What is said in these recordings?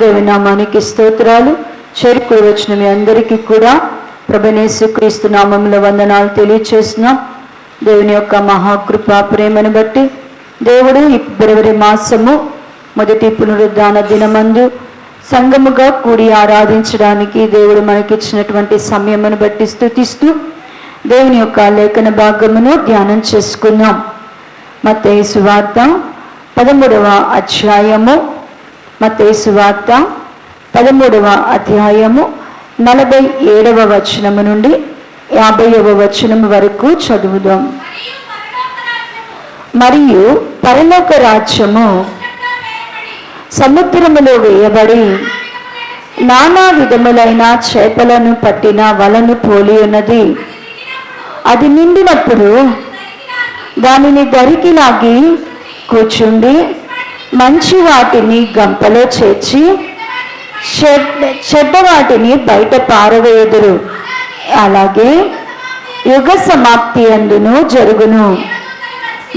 దేవుని నామానికి స్తోత్రాలు. చేరుకుని వచ్చిన మీ అందరికీ కూడా ప్రభువైన క్రీస్తు నామములో వందనాలు తెలియచేస్తున్నాం. దేవుని యొక్క మహాకృప ప్రేమను బట్టి దేవుడు ఈ ఫిబ్రవరి మాసము మొదటి పునరుద్ధాన దినమందు సంఘముగా కూడి ఆరాధించడానికి దేవుడు మనకిచ్చినటువంటి సమయమును బట్టి స్తుతిస్తూ దేవుని యొక్క లేఖన భాగమును ధ్యానం చేసుకున్నాం. మత్తయి సువార్త 13వ అధ్యాయము, మత్తయి సువార్త 13వ అధ్యాయము 47వ వచనము నుండి 50వ వచనము వరకు చదువుదాం. మరియు పరలోక రాజ్యము సముద్రములో వేయబడి నానా విధములైన చేపలను పట్టిన వలను పోలి ఉన్నది. అది నిండినప్పుడు దానిని దరికి లాగి కూర్చుండి మంచి వాటిని గంపలో చేర్చి చెడ్డ వాటిని బయట పారవేయుదురు. అలాగే యుగ సమాప్తి అందును జరుగును.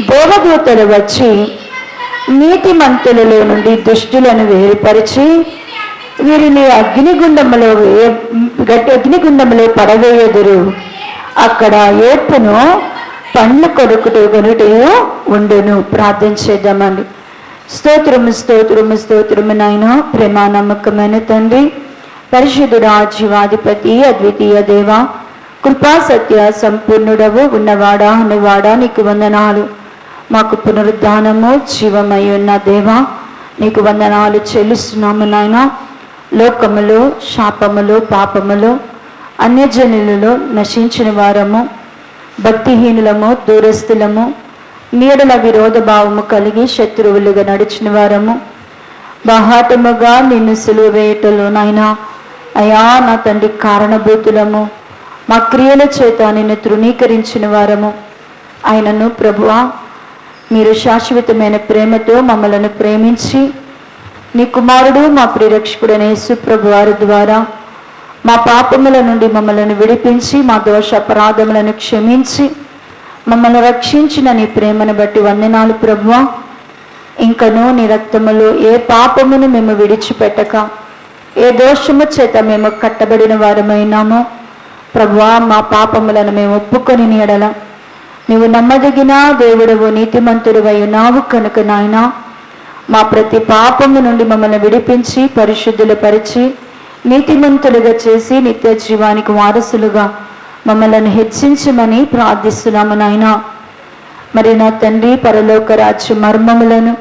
దేవదూతలు వచ్చి నీతిమంతులలో నుండి దుష్టులను వేరుపరిచి వీరిని అగ్నిగుండములో పడవేయుదురు. అక్కడ ఏర్పును పండ్లు కొనుటయు ఉండును. ప్రార్థన చేద్దామండి. స్తోత్రము స్తోత్రము స్తోత్రము నాయన, ప్రేమ నమ్మకమైన తండ్రి, పరిశుద్ధుడా, జీవాధిపతి, అద్వితీయ దేవ, కృపా సత్య సంపూర్ణుడవు, ఉన్నవాడా అనువాడా నీకు వందనాలు. మాకు పునరుద్ధానము జీవమై ఉన్న దేవా నీకు వందనాలు చెల్లిస్తున్నాము నాయన. లోకములో శాపములో పాపములో అన్యజనులలో నశించిన వారము, భక్తిహీనులము, దూరస్థులము, నీడల విరోధ భావము కలిగి శత్రువులుగా నడిచిన వారము, బాహాటముగా నిన్ను సిలువ వేయటంలో నాయనా అయా నా తండ్రి కారణభూతులము, మా క్రియల చేత నిన్ను తృణీకరించిన వారము ఆయనను ప్రభువా, మీరు శాశ్వతమైన ప్రేమతో మమ్మలను ప్రేమించి నీ కుమారుడు మా ప్రియరక్షకుడైన యేసు ప్రభు వారి ద్వారా మా పాపముల నుండి మమ్మలను విడిపించి మా దోష అపరాధములను క్షమించి మమ్మల్ని రక్షించిన నీ ప్రేమను బట్టి వందనాలు ప్రభువా. ఇంకనూ నీ రక్తములో ఏ పాపమును మేము విడిచిపెట్టక ఏ దోషము చేత మేము కట్టబడిన వారమైనామో ప్రభువా, మా పాపములను మేము ఒప్పుకొని నీడల నీవు నమ్మదగిన దేవుడవు నీతిమంతుడివై ఉన్నావు కనుక నాయనా మా ప్రతి పాపము నుండి మమ్మల్ని విడిపించి పరిశుద్ధులపరిచి నీతిమంతులుగా చేసి నిత్య జీవానికి వారసులుగా మమ్మల్ని హెచ్చించమని ప్రార్థిస్తున్నాము నాయనా. మరి నా తండ్రి, పరలోక రాజ్య మర్మములను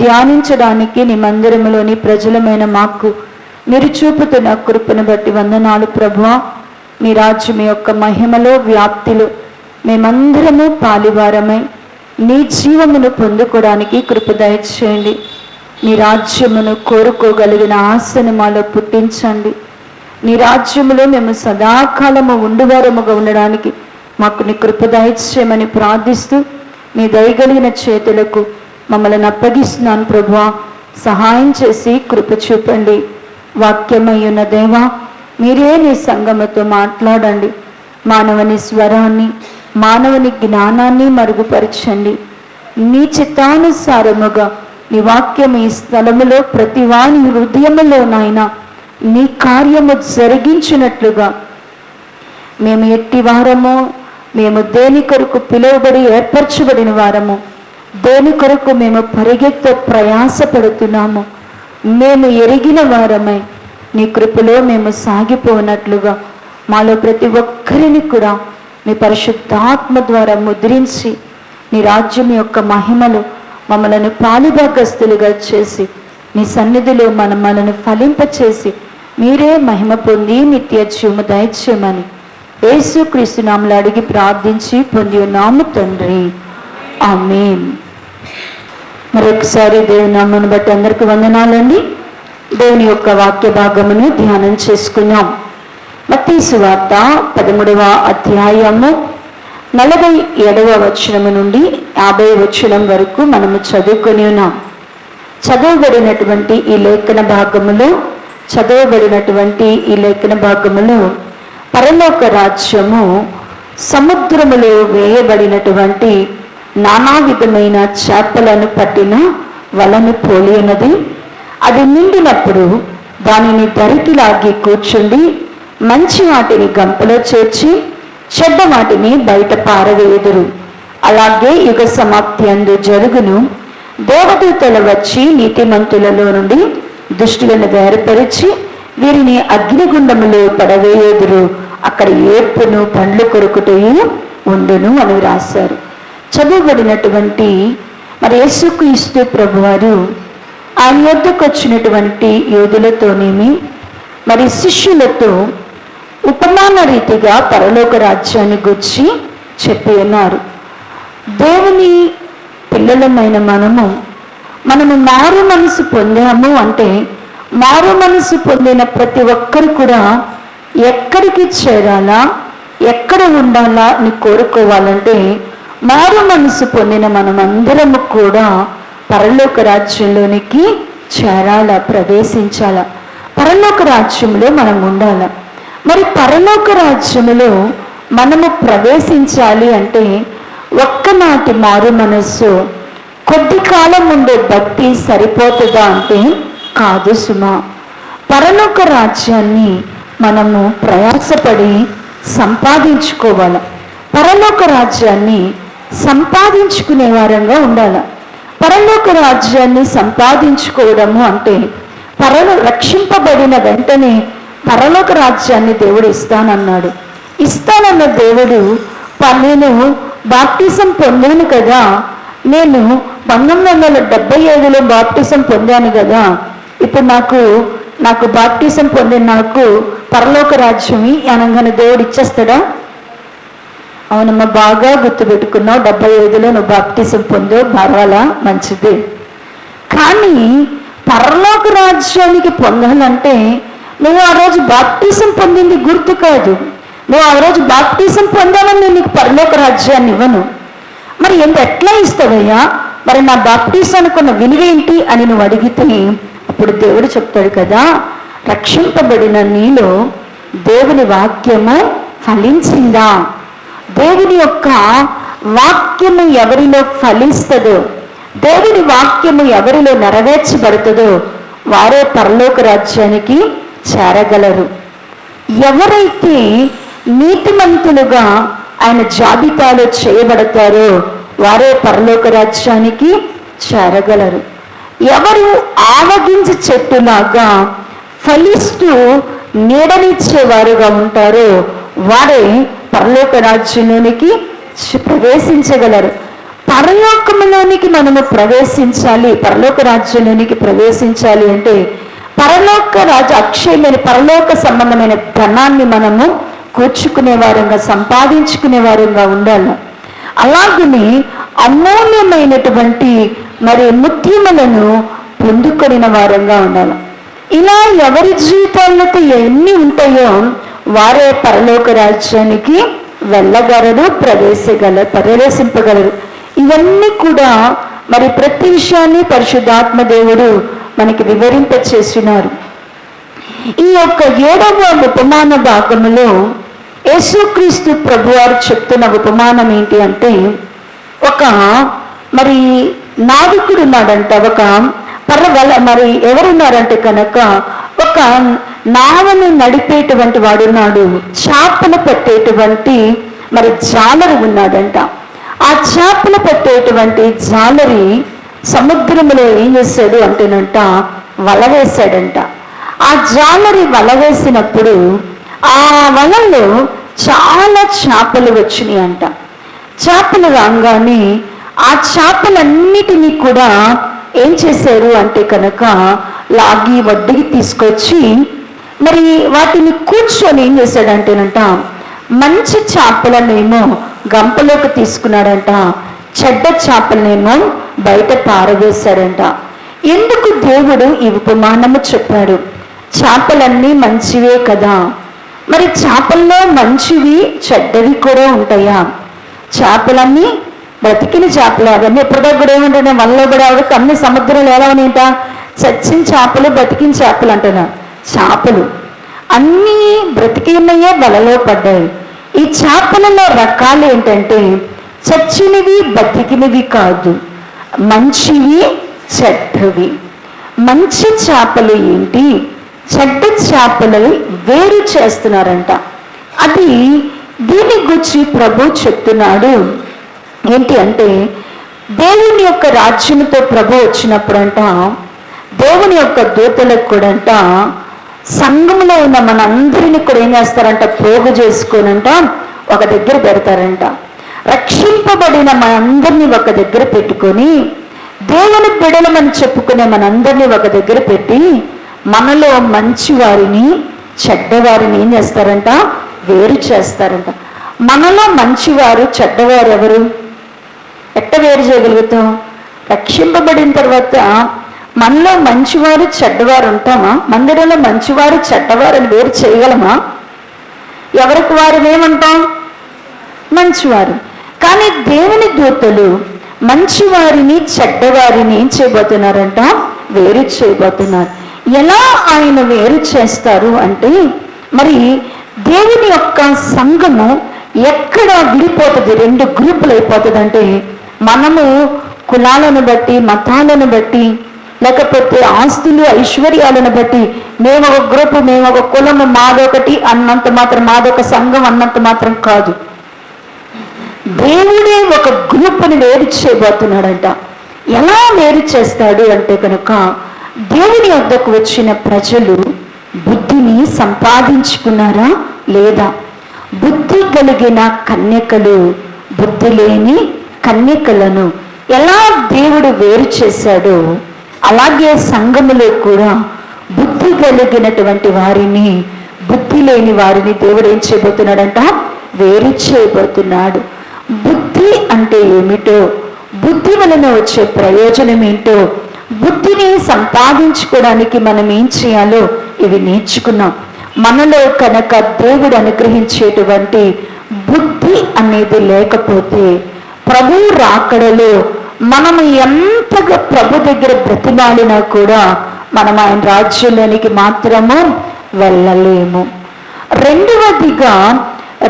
ధ్యానించడానికి నీ మందిరములోని ప్రజలమైన మాకు మీరు చూపుతున్న కృపను బట్టి వందనాలు ప్రభువా. నీ రాజ్యం యొక్క మహిమలో వ్యాప్తిలో మేమందరము పాలివారమై నీ జీవమును పొందుకోవడానికి కృప దయచేయండి. నీ రాజ్యమును కోరుకోగలిగిన ఆశను మాలో పుట్టించండి. నీ రాజ్యములో మేము సదాకాలము ఉండువారముగా ఉండడానికి మాకు నీ కృప దయచేయమని ప్రార్థిస్తూ నీ దయగలిగిన చేతులకు మమ్మల్ని అప్పగిస్తున్నాను ప్రభువా. సహాయం చేసి కృప చూపండి. వాక్యమయ్యున్న దేవా, మీరే నీ సంగముతో మాట్లాడండి. మానవుని స్వరాన్ని, మానవుని జ్ఞానాన్ని మరుగుపరచండి. నీ చిత్తానుసారముగా నీ వాక్యం ఈ స్థలములో ప్రతి వాని హృదయములోనైనా నీ కార్యము జరిగించినట్లుగా మేము ఎట్టి వారము, మేము దేని కొరకు పిలువబడి ఏర్పరచబడిన వారము, దేని కొరకు మేము పరిగెత్త ప్రయాసపడుతున్నాము, మేము ఎరిగిన వారమై నీ కృపలో మేము సాగిపోనట్లుగా మాలో ప్రతి ఒక్కరిని కూడా నీ పరిశుద్ధాత్మ ద్వారా ముద్రించి నీ రాజ్యం యొక్క మహిమలు మమ్మలను పాలుభాగస్తులుగా చేసి నీ సన్నిధిలో మనలను ఫలింపచేసి మీరే మహిమ పొంది నిత్య జీవము దయచేయమని యేసుక్రీస్తు నామములో అడిగి ప్రార్థించి పొంది ఉన్నాము తండ్రి, ఆమేన్. మరొకసారి దేవుని నామమును బట్టి అందరికీ వందనాలండి. దేవుని యొక్క వాక్య భాగమును ధ్యానం చేసుకున్నాం. మత్తయి సువార్త 13వ అధ్యాయము 47వ వచనము నుండి 50వ వచనం వరకు మనము చదువుకొని ఉన్నాం. చదవబడినటువంటి ఈ లేఖన భాగములో పరలోక రాజ్యము సముద్రములో వేయబడినటువంటి నానా విధమైన చేపలను పట్టిన వలను పోలి ఉన్నది. అది నిండినప్పుడు దానిని దరికి లాగి కూర్చుండి మంచి వాటిని గంపలో చేర్చి చెడ్డ వాటిని బయట పారవేయుదురు. అలాగే యుగ సమాప్తి అందు జరుగును. దేవదూతలు వచ్చి నీతిమంతులలో నుండి దుష్టులను వేరుపరిచి వీరిని అగ్నిగుండములో పడవేయుదురు. అక్కడ ఏర్పును పండ్లు కొరుకుటయు ఉండును అని రాశారు. చదువుబడినటువంటి మరి యేసుక్రీస్తు ప్రభువారు ఆయన యొద్దకు వచ్చినటువంటి యోధులతోనేమి మరి శిష్యులతో ఉపమాన రీతిగా పరలోక రాజ్యాన్ని గురించి చెప్పి ఉన్నారు. దేవుని పిల్లలమైన మనము మారు మనసు పొందాము అంటే మారు మనసు పొందిన ప్రతి ఒక్కరు కూడా ఎక్కడికి చేరాలా, ఎక్కడ ఉండాలా అని కోరుకోవాలంటే మారు మనసు పొందిన మనమందరము కూడా పరలోక రాజ్యంలోనికి చేరాల, ప్రవేశించాల. పరలోక రాజ్యంలో మనం ఉండాల. మరి పరలోక రాజ్యములో మనము ప్రవేశించాలి అంటే ఒక్కనాటి మారు మనస్సు, కొద్ది కాలం ఉండే భక్తి సరిపోతుందా అంటే కాదు సుమా. పరలోక రాజ్యాన్ని మనము ప్రయాసపడి సంపాదించుకోవాలి. పరలోక రాజ్యాన్ని సంపాదించుకునే వారంగా ఉండాలి. పరలోక రాజ్యాన్ని సంపాదించుకోవడము అంటే రక్షింపబడిన వెంటనే పరలోక రాజ్యాన్ని దేవుడు ఇస్తానన్నాడు. ఇస్తానన్న దేవుడు నేను బాప్టిజం పొందాను కదా, నేను 1977లో బాప్టిజం పొందాను కదా, ఇప్పుడు నాకు బాప్టిజం పొందిన నాకు పరలోక రాజ్యం అనగానే దేవుడు ఇచ్చేస్తాడా? అవునమ్మా, బాగా గుర్తుపెట్టుకున్నావు, 75లో నువ్వు బాప్టిజం పొందావు, పర్వాలా, మంచిది. కానీ పరలోక రాజ్యానికి పొందాలంటే నువ్వు ఆ రోజు బాప్టిజం పొందింది గుర్తు కాదు. నువ్వు ఆ రోజు బాప్టిజం పొందాలని నేను నీకు పరలోక రాజ్యాన్ని ఇవ్వను. మరి ఎట్లా ఇస్తావయ్యా? మరి నా బాప్టిజానికి ఉన్న విలువ ఏంటి అని నువ్వు అడిగితే అప్పుడు దేవుడు చెప్తాడు కదా, రక్షింపబడిన నీలో దేవుని వాక్యము ఫలించిందా? దేవుని యొక్క వాక్యము ఎవరిలో ఫలిస్తుందో, దేవుని వాక్యము ఎవరిలో నెరవేర్చబడుతుందో వారే పరలోక రాజ్యానికి చేరగలరు. ఎవరైతే నీతిమంతులుగా ఆయన జాబితాలో చేయబడతారో వారే పరలోక రాజ్యానికి చేరగలరు. ఎవరు ఆవగింజ చెట్టులాగా ఫలిస్తూ నీడనిచ్చేవారుగా ఉంటారో వారే పరలోక రాజ్యంలోనికి ప్రవేశించగలరు. పరలోకములోనికి మనము ప్రవేశించాలి, పరలోక రాజ్యంలోనికి ప్రవేశించాలి అంటే పరలోక రాజ్య అక్షయమైన పరలోక సంబంధమైన ధనాన్ని మనము కూర్చుకునే వారంగా, సంపాదించుకునే వారంగా ఉండాలి. అలాగనే అమూల్యమైనటువంటి మరి ముత్యములను పొందుకొనిన వారంగా ఉండాలి. ఇలా ఎవరి జీవితాల్లో ఎన్ని ఉంటాయో వారే పరలోక రాజ్యానికి వెళ్ళగలరు, ప్రవేశింపగలరు. ఇవన్నీ కూడా మరి ప్రతి విషయాన్ని పరిశుద్ధాత్మ దేవుడు మనకి వివరింపచేసినారు. ఈ యొక్క 7వ ఉపమాన భాగములో యేసుక్రీస్తు ప్రభువారు చెప్తున్న ఉపమానం ఏంటి అంటే, ఒక మరి నావికుడు ఉన్నాడంట. మరి ఎవరున్నారంటే కనుక ఒక నావను నడిపేటువంటి వాడున్నాడు. చేపలు పట్టేటువంటి మరి జాలరి ఉన్నాడంట. ఆ చేపలు పట్టేటువంటి జాలరి సముద్రంలో ఏం చేశాడు అంటేనంట వల వేశాడంట. ఆ జాలరి వల వేసినప్పుడు ఆ వలలో చాలా చేపలు వచ్చినాయి అంట. చేపలు రాగానే ఆ చేపలన్నిటినీ కూడా ఏం చేశారు అంటే కనుక లాగి వడ్డీకి తీసుకొచ్చి మరి వాటిని కూర్చొని ఏం చేశాడంటేనంట మంచి చేపలనేమో గంపలోకి తీసుకున్నాడంట, చెడ్డ చేపలనేమో బయట పారవేశాడంట. ఎందుకు దేవుడు ఈ ఉపమానము చెప్పాడు? చేపలన్నీ మంచివే కదా, మరి చేపల్లో మంచివి చెడ్డవి కూడా ఉంటాయా? చేపలన్నీ బ్రతికిన చేపలు, అవన్నీ ఎప్పుడో కూడా ఏమంటే వలలో కూడా అన్ని సముద్రంలో ఎలా ఉన్నాయంట, చచ్చిన చేపలు బ్రతికిన చేపలు అంటున్నా. చేపలు అన్నీ బ్రతికినయే వలలో పడ్డాయి. ఈ చేపలలో రకాలు ఏంటంటే చచ్చినవి బతికినవి కాదు, మంచివి చెడ్డవి. మంచి చేపలు ఏంటి, చెడ్డ చేపలు వేరు చేస్తున్నారంట. అది దీని గురించి ప్రభు చెప్తున్నాడు. ఏంటి అంటే, దేవుని యొక్క రాజ్యంతో ప్రభు వచ్చినప్పుడంట, దేవుని యొక్క దూతలకు కూడంట సంఘంలో ఉన్న మనందరినీ కూడా ఏం చేస్తారంట, పోగు చేసుకోనంట ఒక దగ్గర పెడతారంట. రక్షింపబడిన మనందరినీ ఒక దగ్గర పెట్టుకొని, దేవుని బిడలమని చెప్పుకునే మనందరినీ ఒక దగ్గర పెట్టి, మనలో మంచి వారిని చెడ్డవారిని ఏం చేస్తారంట, వేరు చేస్తారంట. మనలో మంచివారు చెడ్డవారు ఎవరు? ఎట్ట వేరు చేయగలుగుతాం? రక్షింపబడిన తర్వాత మనలో మంచివారు చెడ్డవారు ఉంటామా? మందిరంలో మంచివారు చెడ్డవారు అని వేరు చేయగలమా? ఎవరికి వారు ఏమంటాం? మంచివారు. కానీ దేవుని దూతలు మంచివారిని చెడ్డవారిని ఏం చేయబోతున్నారంట, వేరు చేయబోతున్నారు. ఎలా ఆయన వేరు చేస్తారు అంటే, మరి దేవుని యొక్క సంఘము ఎక్కడ విడిపోతుంది, రెండు గ్రూపులు అయిపోతుంది అంటే, మనము కులాలను బట్టి, మతాలను బట్టి, లేకపోతే ఆస్తులు ఐశ్వర్యాలను బట్టి మేము ఒక గ్రూపు, మేము ఒక కులము, మాదొకటి అన్నంత మాత్రం, మాదొక సంఘం అన్నంత మాత్రం కాదు. దేవుడే ఒక గ్రూప్ని వేరు చేయబోతున్నాడంట. ఎలా వేరు చేస్తాడు అంటే కనుక, దేవుని వద్దకు వచ్చిన ప్రజలు బుద్ధిని సంపాదించుకున్నారా లేదా? బుద్ధి కలిగిన కన్యకలు బుద్ధి లేని కన్యకలను ఎలా దేవుడు వేరు చేశాడో, అలాగే సంఘములో కూడా బుద్ధి కలిగినటువంటి వారిని, బుద్ధి లేని వారిని దేవుడు ఏం చేయబోతున్నాడంట, వేరు చేయబోతున్నాడు. బుద్ధి అంటే ఏమిటో, బుద్ధి వలన వచ్చే ప్రయోజనం ఏంటో, బుద్ధిని సంపాదించుకోవడానికి మనం ఏం చేయాలో ఇవి నేర్చుకున్నాం. మనలో కనుక దేవుడు అనుగ్రహించేటువంటి బుద్ధి అనేది లేకపోతే, ప్రభు రాకడలో మనము ఎంతగా ప్రభు దగ్గర బ్రతిమాలినా కూడా మనం ఆయన రాజ్యంలోనికి మాత్రము వెళ్ళలేము. రెండవదిగా,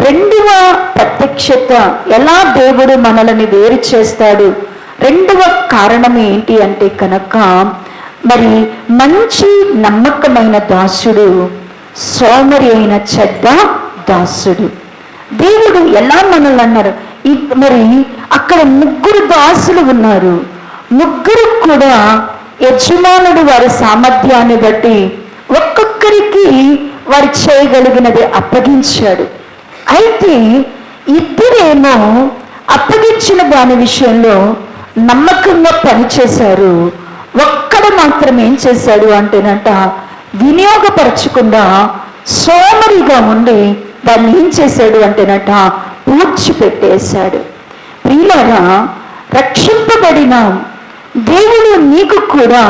రెండవ ప్రత్యక్షత ఎలా దేవుడు మనల్ని వేరు చేస్తాడు, రెండవ కారణం ఏంటి అంటే కనుక, మరి మంచి నమ్మకమైన దాసుడు, సోమరి అయిన చెడ్డ దాసుడు. దేవుడు ఎలా మనల్ని అన్నారు, మరి అక్కడ ముగ్గురు దాసులు ఉన్నారు. ముగ్గురు కూడా యజమానుడు వారి సామర్థ్యాన్ని బట్టి ఒక్కొక్కరికి వారు చేయగలిగినది అప్పగించాడు. అయితే ఇద్దరేమో అప్పగించిన దాని విషయంలో నమ్మకంగా పనిచేశారు. ఒక్కడు మాత్రం ఏం చేశాడు అంటేనంట, వినియోగపరచకుండా సోమరిగా ఉండి దాన్ని ఏం చేశాడు అంటేనట, పూడ్చిపెట్టేశాడు. ప్రియులారా, రక్షింపబడిన దేవుడు నీకు కూడా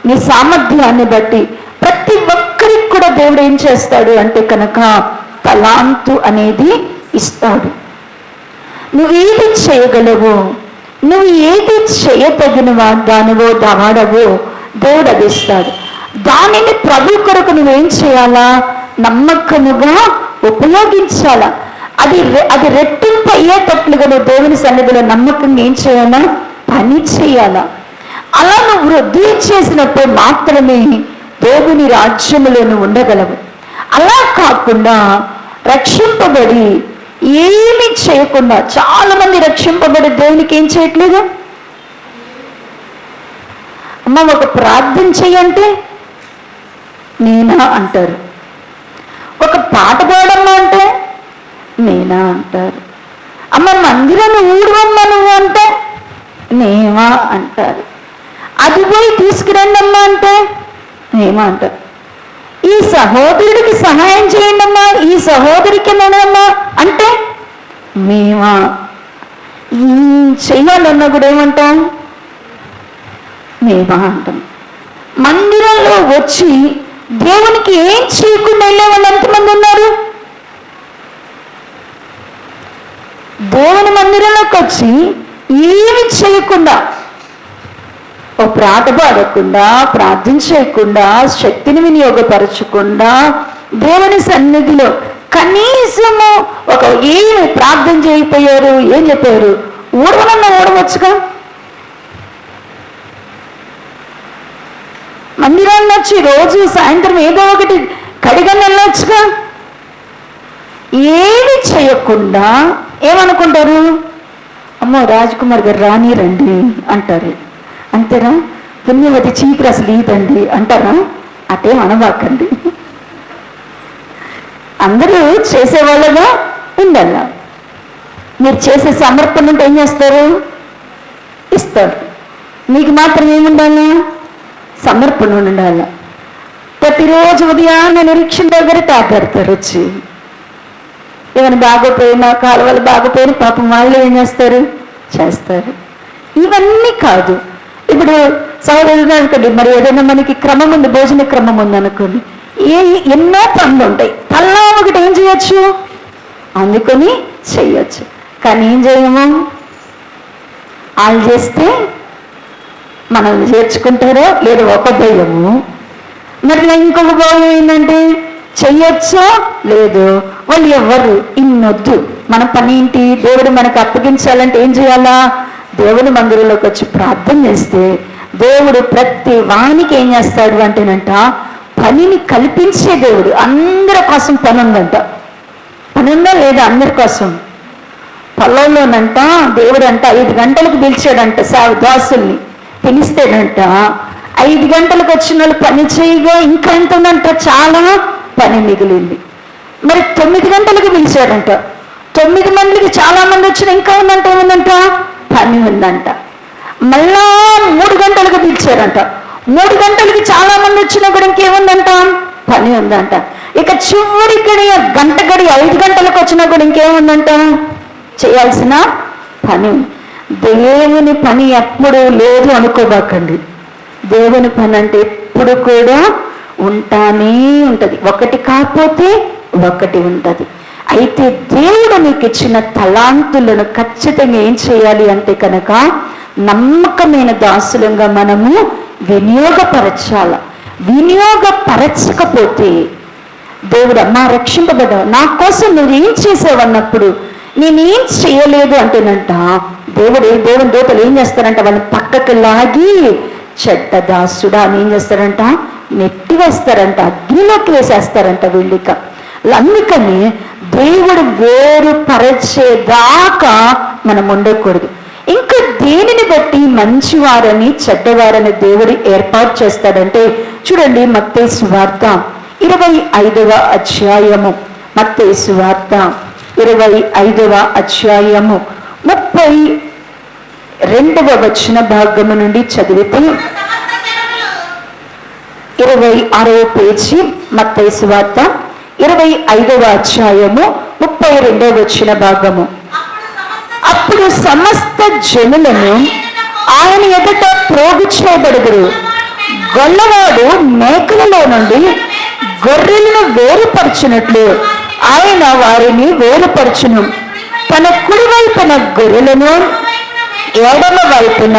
నీ సామర్థ్యాన్ని బట్టి ప్రతి ఒక్కరికి కూడా దేవుడు ఏం చేస్తాడు అంటే కనుక, తలాంతు అనేది ఇస్తాడు. నువ్వు ఏది చేయగలవో, నువ్వు ఏది చేయతగిన దానివో దావాడవో దేవుడు అది ఇస్తాడు. దానిని ప్రభు కొరకు నువ్వేం చేయాలా, నమ్మకముగా ఉపయోగించాలా. అది రెట్టింపు అయ్యేటట్లుగా నువ్వు దేవుని సన్నిధిలో నమ్మకంగా ఏం చేయాలా, పని చేయాలా. అలా నువ్వు వృద్ధి చేసినప్పుడు మాత్రమే దేవుని రాజ్యములో నువ్వు ఉండగలవు. అలా కాకుండా రక్షింపబడి ఏమీ చేయకుండా, చాలా మంది రక్షింపబడి దేవునికి ఏం చేయట్లేదు. అమ్మ ఒక ప్రార్థన చెయ్యంటే నేనా అంటారు, ఒక పాట పాడమ్మా అంటే నేనా అంటారు, అమ్మ మందిరాన్ని ఊడవమ్మా నువ్వు అంటే నేమా అంటారు, అది పోయి తీసుకురండమ్మా అంటే నేమా అంటారు, ఈ సహోదరుడికి సహాయం చేయండి అమ్మా, ఈ సహోదరికి నేనమ్మా అంటే మేమా. ఈ చెయ్యాలన్నా కూడా ఏమంటాం, మేమా అంటాం. మందిరంలో వచ్చి దేవునికి ఏం చేయకుండా వెళ్ళే వాళ్ళు ఎంతమంది ఉన్నారు? దేవుని మందిరంలోకి వచ్చి ఏమి చేయకుండా, ఓ పాట పాడకుండా, ప్రార్థన చేయకుండా, శక్తిని వినియోగపరచకుండా, దేవుని సన్నిధిలో కనీసము ఒక ఏమి ప్రార్థన చేయకపోయారు, ఏం చెప్పారు, ఊడవనన్నా ఊడవచ్చుగా. మందిరాన్ని వచ్చి రోజు సాయంత్రం ఏదో ఒకటి కడిగని వెళ్ళొచ్చుగా. ఏమి చేయకుండా ఏమనుకుంటారు, అమ్మో రాజ్కుమార్ గారు రానిరండి అంటారు. అంతేనా? పుణ్యవతి చీపురు అసలు ఈదండి అంటారా? అటేం అనబాకండి. అందరూ చేసేవాళ్ళగా ఉండాల. మీరు చేసే సమర్పణ ఉంటే ఏం చేస్తారు? ఇస్తారు. మీకు మాత్రం ఏముండాలి? సమర్పణ ఉండాలి. ప్రతిరోజు ఉదయాన్నే నిరీక్షణ దగ్గర తాపెడతారు వచ్చి. ఏమైనా బాగోపోయినా, కాలువలు బాగోపోయినా పాపం వాళ్ళు ఏం చేస్తారు? చేస్తారు. ఇవన్నీ కాదు. ఇప్పుడు సహోదరుడు అనుకోండి, మరి ఏదైనా మనకి క్రమం ఉంది, భోజన క్రమం ఉంది అనుకోండి, ఎన్నో పనులు ఉంటాయి. తల్లా ఒకటి ఏం చేయొచ్చు, అందుకొని చెయ్యొచ్చు. కానీ ఏం చేయము, వాళ్ళు చేస్తే మనల్ని చేర్చుకుంటారో లేదో ఒక భయము. మరి ఇంకొక భయం ఏంటంటే చెయ్యొచ్చో లేదు, వాళ్ళు ఎవరు ఇన్నొద్దు. మన పని ఏంటి? దేవుడు మనకు అప్పగించాలంటే ఏం చేయాలా? దేవుని మందిరంలోకి వచ్చి ప్రార్థన చేస్తే దేవుడు ప్రతి వానికి ఏం చేస్తాడు అంటేనంట, పనిని కల్పించే దేవుడు. అందరి కోసం పని ఉందంట. పని ఉందా లేదా? అందరి కోసం. పొలంలోనంట దేవుడు అంట 5 గంటలకు పిలిచాడంట దాసుల్ని. పిలిస్తేనంట 5 గంటలకు వచ్చిన వాళ్ళు పని చేయగా ఇంకా ఎంత ఉందంట, చాలా పని మిగిలింది. మరి 9 గంటలకు పిలిచాడంట. 9 మందికి చాలా మంది వచ్చిన ఇంకా ఉందంట, ఏముందంట, పని ఉందంట. మళ్ళా 3 గంటలకు పిలిచారంట. 3 గంటలకి చాలా మంది వచ్చినా కూడా ఇంకేముందంట, పని ఉందంట. ఇక చివరి గంట గడి 5 గంటలకు వచ్చినా కూడా ఇంకేముందంట, చేయాల్సిన పని. దేవుని పని ఎప్పుడు లేదు అనుకోబాకండి. దేవుని పని అంటే ఎప్పుడు కూడా ఉంటానే ఉంటుంది. ఒకటి కాకపోతే ఒకటి ఉంటుంది. అయితే దేవుడు నీకు ఇచ్చిన తలాంతులను ఖచ్చితంగా ఏం చేయాలి అంటే కనుక నమ్మకమైన దాసులంగా మనము వినియోగపరచాల. వినియోగపరచకపోతే దేవుడు అమ్మా రక్షింపబడ్డావు, నా కోసం నువ్వేం చేసావన్నప్పుడు నేనేం చేయలేదు అంటేనంట దేవుని దూతలు ఏం చేస్తారంట, వాళ్ళని పక్కకు లాగి చెడ్డ దాసుడా అని ఏం చేస్తారంట, నెట్టి వేస్తారంట, అగ్నిలోకి వేసేస్తారంట వీళ్ళిక. అందుకని దేవుడు వేరుపరచేదాకా మనం ఉండకూడదు. ఇంకా దేనిని బట్టి మంచివారని చెడ్డవారని దేవుడు ఏర్పాటు చేస్తాడంటే చూడండి, మత్తయి సువార్త 25వ అధ్యాయము. మత్తయి సువార్త 25వ అధ్యాయము 32వ వచన భాగము నుండి చదివితే 26వ పేజీ. మత్తయి సువార్త 25వ అధ్యాయము 32వ వచన భాగము. అప్పుడు సమస్త జనులను ఆయన ఎదుట ప్రోగు చేయబడుదురు. గొల్లవాడు మేకలలో నుండి గొర్రెలను వేరుపరచినట్లు ఆయన వారిని వేరుపరచును. తన కుడి వైపున గొర్రెలను, ఎడమ వైపున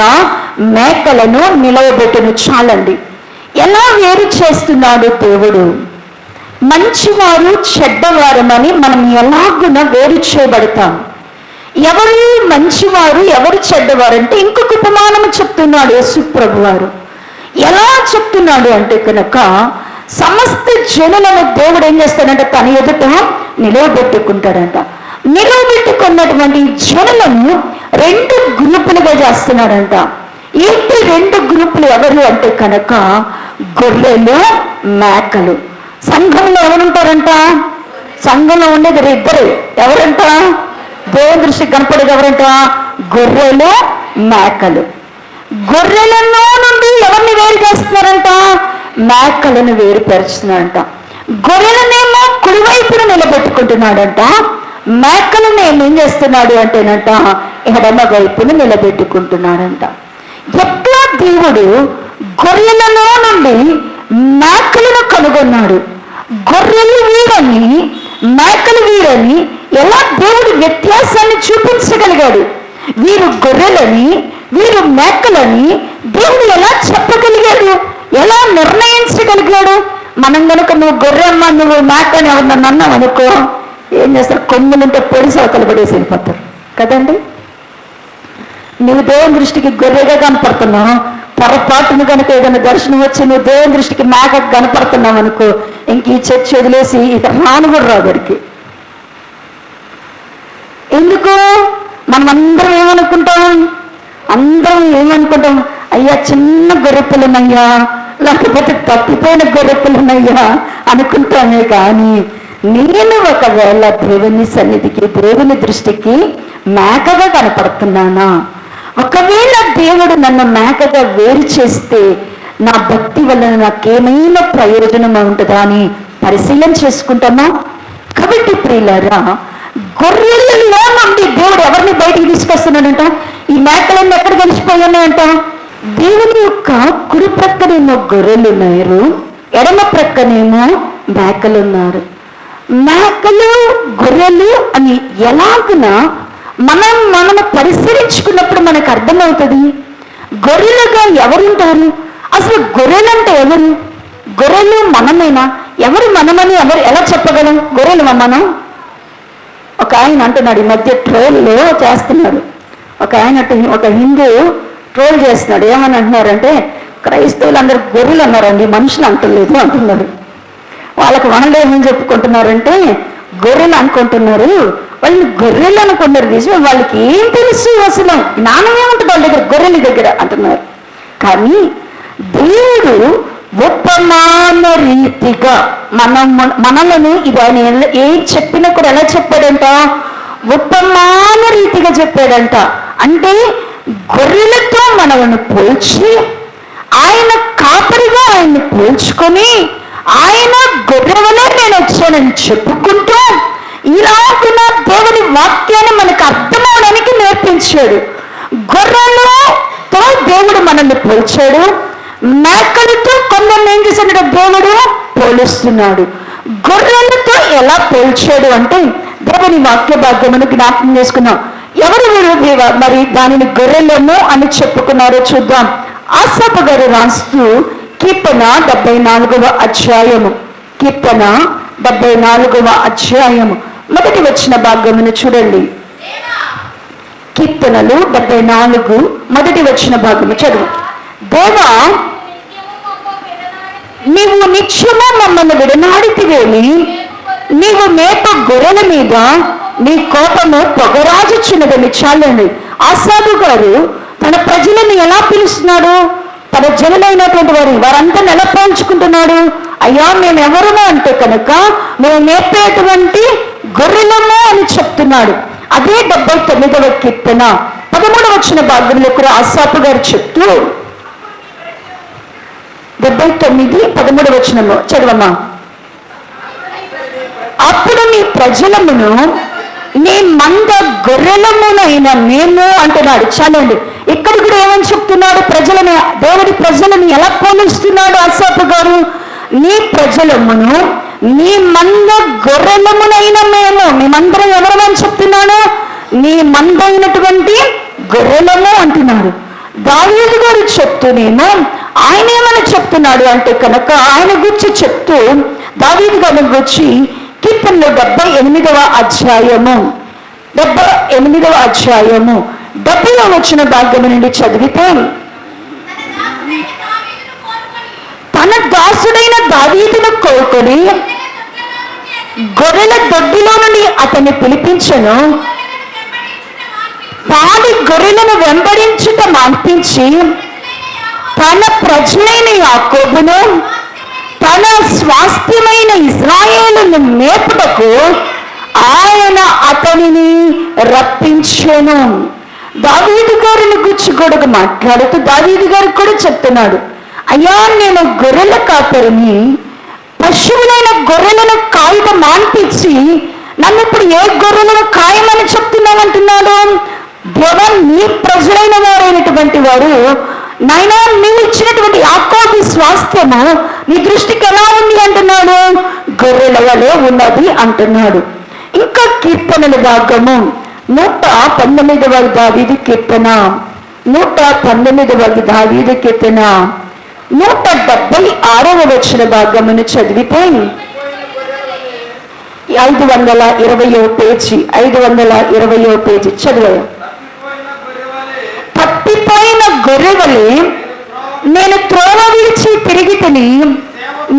మేకలను నిలవబెట్టును. చాలండి. ఎలా వేరు చేస్తున్నాడు దేవుడు? మంచివారు చెడ్డవారమని మనం ఎలాగున వేరు చేయబడతాం. ఎవరు మంచివారు ఎవరు చెడ్డవారు అంటే ఇంకొక ఉపమానము చెప్తున్నాడు యేసు ప్రభు వారు. ఎలా చెప్తున్నాడు అంటే కనుక సమస్త జనులను దేవుడు ఏం చేస్తాడంట, తన ఎదుట నిలవబెట్టుకుంటాడంట. నిలవబెట్టుకున్నటువంటి జనులను 2 గ్రూపులుగా చేస్తున్నాడంట. ఏంటి 2 గ్రూపులు? ఎవరు అంటే కనుక గొర్రెలు, మేకలు. సంఘంలో ఎవరుంటారంట? సంఘంలో ఉండేది 2. ఎవరంట? దేవుని దృష్టికి కనపడేది ఎవరంట? గొర్రెలు, మేకలు. గొర్రెలలో నుండి ఎవరిని వేరు చేస్తున్నారంట? మేకలను వేరుపరుస్తున్నాడంట. గొర్రెలనేమో కుడివైపున నిలబెట్టుకుంటున్నాడంట. మేకలను ఏం చేస్తున్నాడు అంటేనంట ఎడమ వైపున నిలబెట్టుకుంటున్నాడంట. ఎట్లా దేవుడు గొర్రెలలో నుండి మేకలను కనుగొన్నాడు? గొర్రెలు వీరని మేకలు వీరని ఎలా దేవుడు వ్యత్యాసాన్ని చూపించగలిగాడు? వీరు గొర్రెలని వీరు మేకలని దేవుడు ఎలా చెప్పగలిగాడు? ఎలా నిర్ణయించగలిగాడు? మనం కనుక నువ్వు గొర్రెమ్మ నువ్వు మేక అని ఎవరన్నా అన్నావు అనుకో, ఏం చేస్తారు? కొమ్ములుంటే పొడి సవతలు పడేసి వెళ్ళిపోతారు కదండి. నువ్వు దేవుని దృష్టికి గొర్రెగా కనపడుతున్నావు, పొరపాటును కనుక ఏదైనా దర్శనం వచ్చి నువ్వు దేవుని దృష్టికి మేక కనపడుతున్నావు అనుకో, ఇంక ఈ చర్చ వదిలేసి ఇక రాను కూడా రాబడికి. ఎందుకు? మనం అందరం ఏమనుకుంటాం? అయ్యా చిన్న గొర్రెపిల్లనయ్యా, లేకపోతే తప్పిపోయిన గొర్రెపిల్లనయ్యా అనుకుంటామే. కానీ నేను ఒకవేళ దేవుని సన్నిధికి, దేవుని దృష్టికి మేకగా కనపడుతున్నానా? ఒకవేళ దేవుడు నన్ను మేకగా వేరు చేస్తే నా భక్తి వలన నాకేమైనా ప్రయోజనం ఉంటుందా అని పరిశీలన చేసుకుంటామా? కాబట్టి ప్రియులారా, గొర్రెలలో నుండి దేవుడు ఎవరిని బయటికి తీసుకొస్తున్నాడంట? ఈ మేకలన్నీ ఎక్కడ కలిసిపోయాయంట? దేవుని యొక్క కుడి ప్రక్కనేమో గొర్రెలు ఉన్నారు, ఎడమ ప్రక్కనేమో మేకలు ఉన్నారు. మేకలు గొర్రెలు అని ఎలాగునా మనము పరిశీలించుకున్నప్పుడు మనకు అర్థమవుతుంది. గొర్రెలుగా ఎవరుంటారు? అసలు గొర్రెలంటే ఎవరు? గొర్రెలు మనమేనా? ఎవరు మనమని ఎలా చెప్పగలం? గొర్రెలు మనం. ఒక ఆయన అంటున్నాడు, ఈ మధ్య ట్రోల్లో చేస్తున్నాడు. ఒక హిందూ ట్రోల్ చేస్తున్నాడు. ఏమని అంటున్నారంటే, క్రైస్తవులు అందరు గొర్రెలు అన్నారండి, మనుషులు అంటలేదు అంటున్నారు. వాళ్ళకి వాళ్ళు ఏమని చెప్పుకుంటున్నారంటే గొర్రెలు అనుకుంటున్నారు. వాళ్ళు గొర్రెలు అనుకున్నారు. నిజమే, వాళ్ళకి ఏం తెలుసు? అసలు జ్ఞానం ఏముంటుంది వాళ్ళ దగ్గర, గొర్రెల దగ్గర అంటున్నారు. కానీ దేవుడు ఉపమాన రీతిగా మనలను ఇది ఆయన ఏం చెప్పినా కూడా ఎలా చెప్పాడంట? ఉపమాన రీతిగా చెప్పాడంట. అంటే గొర్రెలతో మనల్ని పోల్చి, ఆయన కాపరిగా ఆయన్ని పోల్చుకొని, ఆయన గొర్రెవలే నేను వచ్చానని చెప్పుకుంటూ ఇలాగున దేవుని వాక్యాన్ని మనకు అర్థమవడానికి నేర్పించాడు. గొర్రెలతో దేవుడు మనల్ని పోల్చాడు, మేకలతో కొందరిని ఏం చేశాడు దేవుడు పోలుస్తున్నాడు. గొర్రెలతో ఎలా పోల్చాడు అంటే దేవుని వాక్య భాగ్యమును జ్ఞాపకం చేసుకున్నాం. ఎవరు మరి దానిని గొర్రెలేమో అని చెప్పుకున్నారో చూద్దాం. ఆసాపు గారు రాస్తూ కీర్తన 74వ అధ్యాయము, కీర్తన 74వ అధ్యాయము మొదటి వచ్చిన భాగమును చూడండి. కీర్తనలు 74 మొదటి వచ్చిన భాగము చదువు. దేవా, నీవు నిత్యము మమ్మల్ని విడనాడితివేమి, నీవు మేప గొర్రెల మీద నీ కోపము పొగరాజుచున్నదని. చాలండి. ఆసాబు గారు తన ప్రజలను ఎలా పిలుస్తున్నాడు? తన జనులైనటువంటి వారంతా ఎలా పోల్చుకుంటున్నాడు? అయ్యా, మేము ఎవరుమో అంటే కనుక మేము మేపేటువంటి గొర్రెలము అని చెప్తున్నాడు. అదే 79వ కీర్తన 13వ వచ్చిన భాగంలో కూడా ఆసాపు గారు చెప్తూ 79 13వ వచనము చదవమ్మా. అప్పుడు నీ ప్రజలమును నీ మంద గొర్రెలమునైన మేము అంటున్నాడు. చాలండి. ఇక్కడ కూడా ఏమని చెప్తున్నాడు? ప్రజలను, దేవుడి ప్రజలను ఎలా పోలుస్తున్నాడు ఆసాపు గారు? నీ ప్రజలమును నీ మంద గొర్రెలమునైన మేము, మేమందరం ఎవరమని చెప్తున్నాడు? నీ మంద అయినటువంటి గొర్రెలము అంటున్నాడు. దావీదు గారు చెప్తూనేమో ఆయన ఏమని చెప్తున్నాడు అంటే కనుక ఆయన గురించి చెప్తూ దావీదు గారిని గురించి కీర్తనలో 78వ అధ్యాయము 70వ వచ్చిన భాగం నుండి చదివితే, తన దాసుడైన దావీదును కోరుకొని గొర్రెల దొడ్డిలో నుండి అతన్ని పిలిపించను, పాడి గొర్రెలను వెంబడించుట మాన్పించి తన ప్రజలైన యాకోబును తన స్వాస్థ్యమైన ఇశ్రాయేలును మేపుటకు ఆయన అతనిని రప్పించెను. దావీదు గారిని గురించి కూడా మాట్లాడుతూ దావీదు గారికి కూడా చెప్తున్నాడు, అయ్యా, నేను గొర్రెల కాపరిని, పశువులైన గొర్రెలను కాయట మాన్పించి నన్ను ఇప్పుడు ఏ గొర్రెలను కాయమని చెప్తున్నానంటున్నాడు? దేవా, నీ ప్రజలైన వారైనటువంటి వారు, నాయనా, నీవు ఇచ్చినటువంటి యాకోబు స్వాస్థ్యము నీ దృష్టికి ఎలా ఉంది అంటున్నాడు? గొర్రెల వలె ఉన్నది అంటున్నాడు. ఇంకా కీర్తనల భాగము 119వ దావీదు కీర్తన, 119వ దావీదు కీర్తన 176వ వచ్చిన భాగమును చదివితే 520వ పేజీ, 520వ పేజీ చదివా. తప్పిపోయిన గొర్రెవలే నేను త్రోవ విడిచి తిరిగి తిని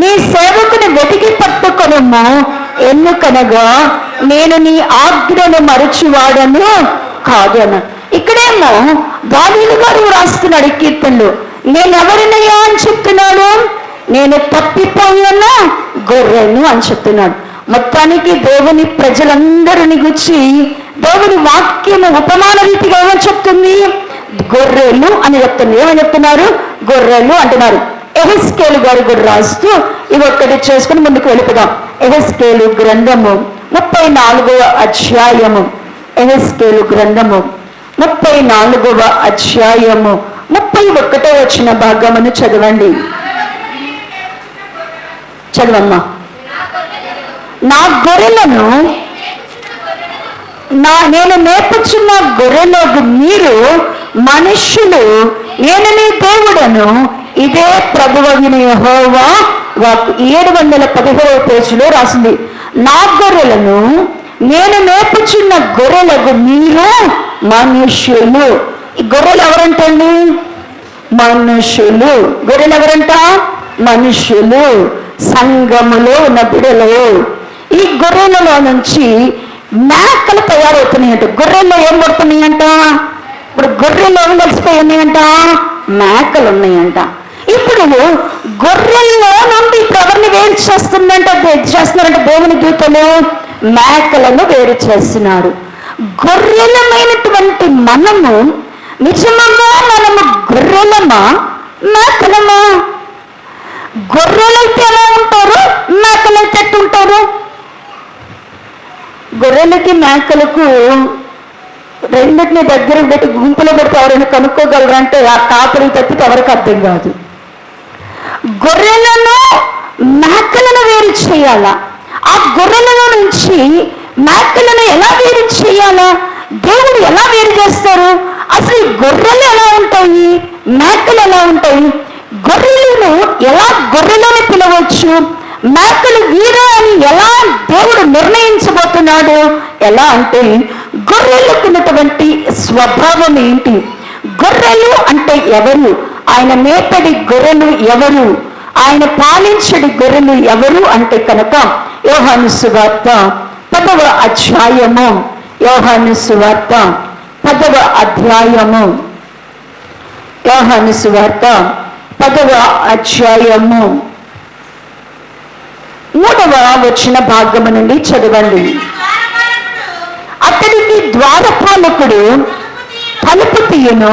నీ సేవకుని వెతికి పట్టుకొనుము, ఎందుకనగా నేను నీ ఆజ్ఞను మరచువాడను కాదను. ఇక్కడేమో దావీదు గారు రాస్తున్నాడు ఈ కీర్తనలు. నేనెవరినయ్యా అని చెప్తున్నాడు? నేను తప్పిపోయిన గొర్రెను అని చెప్తున్నాడు. మొత్తానికి దేవుని ప్రజలందరిని గురించి దేవుని వాక్యము ఉపమాన రీతిగా ఏమని చెప్తుంది? గొర్రెలు అని చెప్తుంది. ఏమని చెప్తున్నారు? గొర్రెలు అంటున్నారు. యెహెజ్కేలు గారు కూడా రాస్తూ ఇవి ఒక్కటి చేసుకుని ముందుకు వెళ్ళిపోదాం. యెహెజ్కేలు గ్రంథము 34వ అధ్యాయము. యెహెజ్కేలు గ్రంథము 34వ అధ్యాయము 31వ వచన భాగమును చదవండి. చదవమ్మా. నా గొర్రెలను నేను మేపుచున్న గొర్రెలకు మీరు మనుష్యులు, నేను నీ దేవుడను, ఇదే ప్రభువైన యెహోవా వాక్కు. 717వ పేజీలో రాసింది. నా గొర్రెలను నేను మేపుచున్న గొర్రెలకు మీరు మనుష్యులు. ఈ గొర్రెలు ఎవరంటండి? మనుష్యులు. గొర్రెలు ఎవరంట? మనుష్యులు. సంఘములో ఉన్న బిడలు. ఈ గొర్రెలలో నుంచి మేకలు తయారవుతున్నాయంట. గొర్రెల్లో ఏం పడుతున్నాయంట? ఇప్పుడు గొర్రెలు ఏం కలిసిపోయి ఉన్నాయంట? మేకలు ఉన్నాయంట. ఇప్పుడు గొర్రెల్లో నుండి ఇప్పుడు ఎవరిని వేరు చేస్తున్నారంట దేవుని దూతలు? మేకలను వేరు చేస్తున్నారు. గొర్రెలమైనటువంటి మనము నిజంగా మనము గొర్రెలమా మేకలమా? గొర్రెలైతే ఎలా ఉంటారు, మేకలైతే ఎట్టుంటారు? గొర్రెలకి మేకలకు రెండింటిని దగ్గర పెట్టి గుంపులో పెడితే ఎవరైనా కనుక్కోగలరు అంటే ఆ కాపరి తప్పితే ఎవరికి అర్థం కాదు. గొర్రెలను మేకలను వేరు చేయాలా? ఆ గొర్రెల నుంచి మేకలను ఎలా వేరు చేయాలా? దేవుడు ఎలా వేరు చేస్తారు? అసలు ఈ గొర్రెలు ఎలా ఉంటాయి, మేకలు ఎలా ఉంటాయి? గొర్రెలను ఎలా గొర్రెలని పిలవచ్చు, మేకలు వీరు అని ఎలా దేవుడు నిర్ణయించబోతున్నాడు? ఎలా అంటే గొర్రెలకు ఉన్నటువంటి స్వభావం ఏంటి? గొర్రెలు అంటే ఎవరు? ఆయన మేపడి గొర్రెలు ఎవరు? ఆయన పాలించడి గొర్రెలు ఎవరు అంటే కనుక యోహాను సువార్త 10వ అధ్యాయము. యోహాను సువార్త 10వ అధ్యాయము. యోహాను సువార్త 10వ అధ్యాయము 3వ వచన భాగము నుండి చదవండి. అతడికి ద్వారపాలకుడు తలుపు తీయును,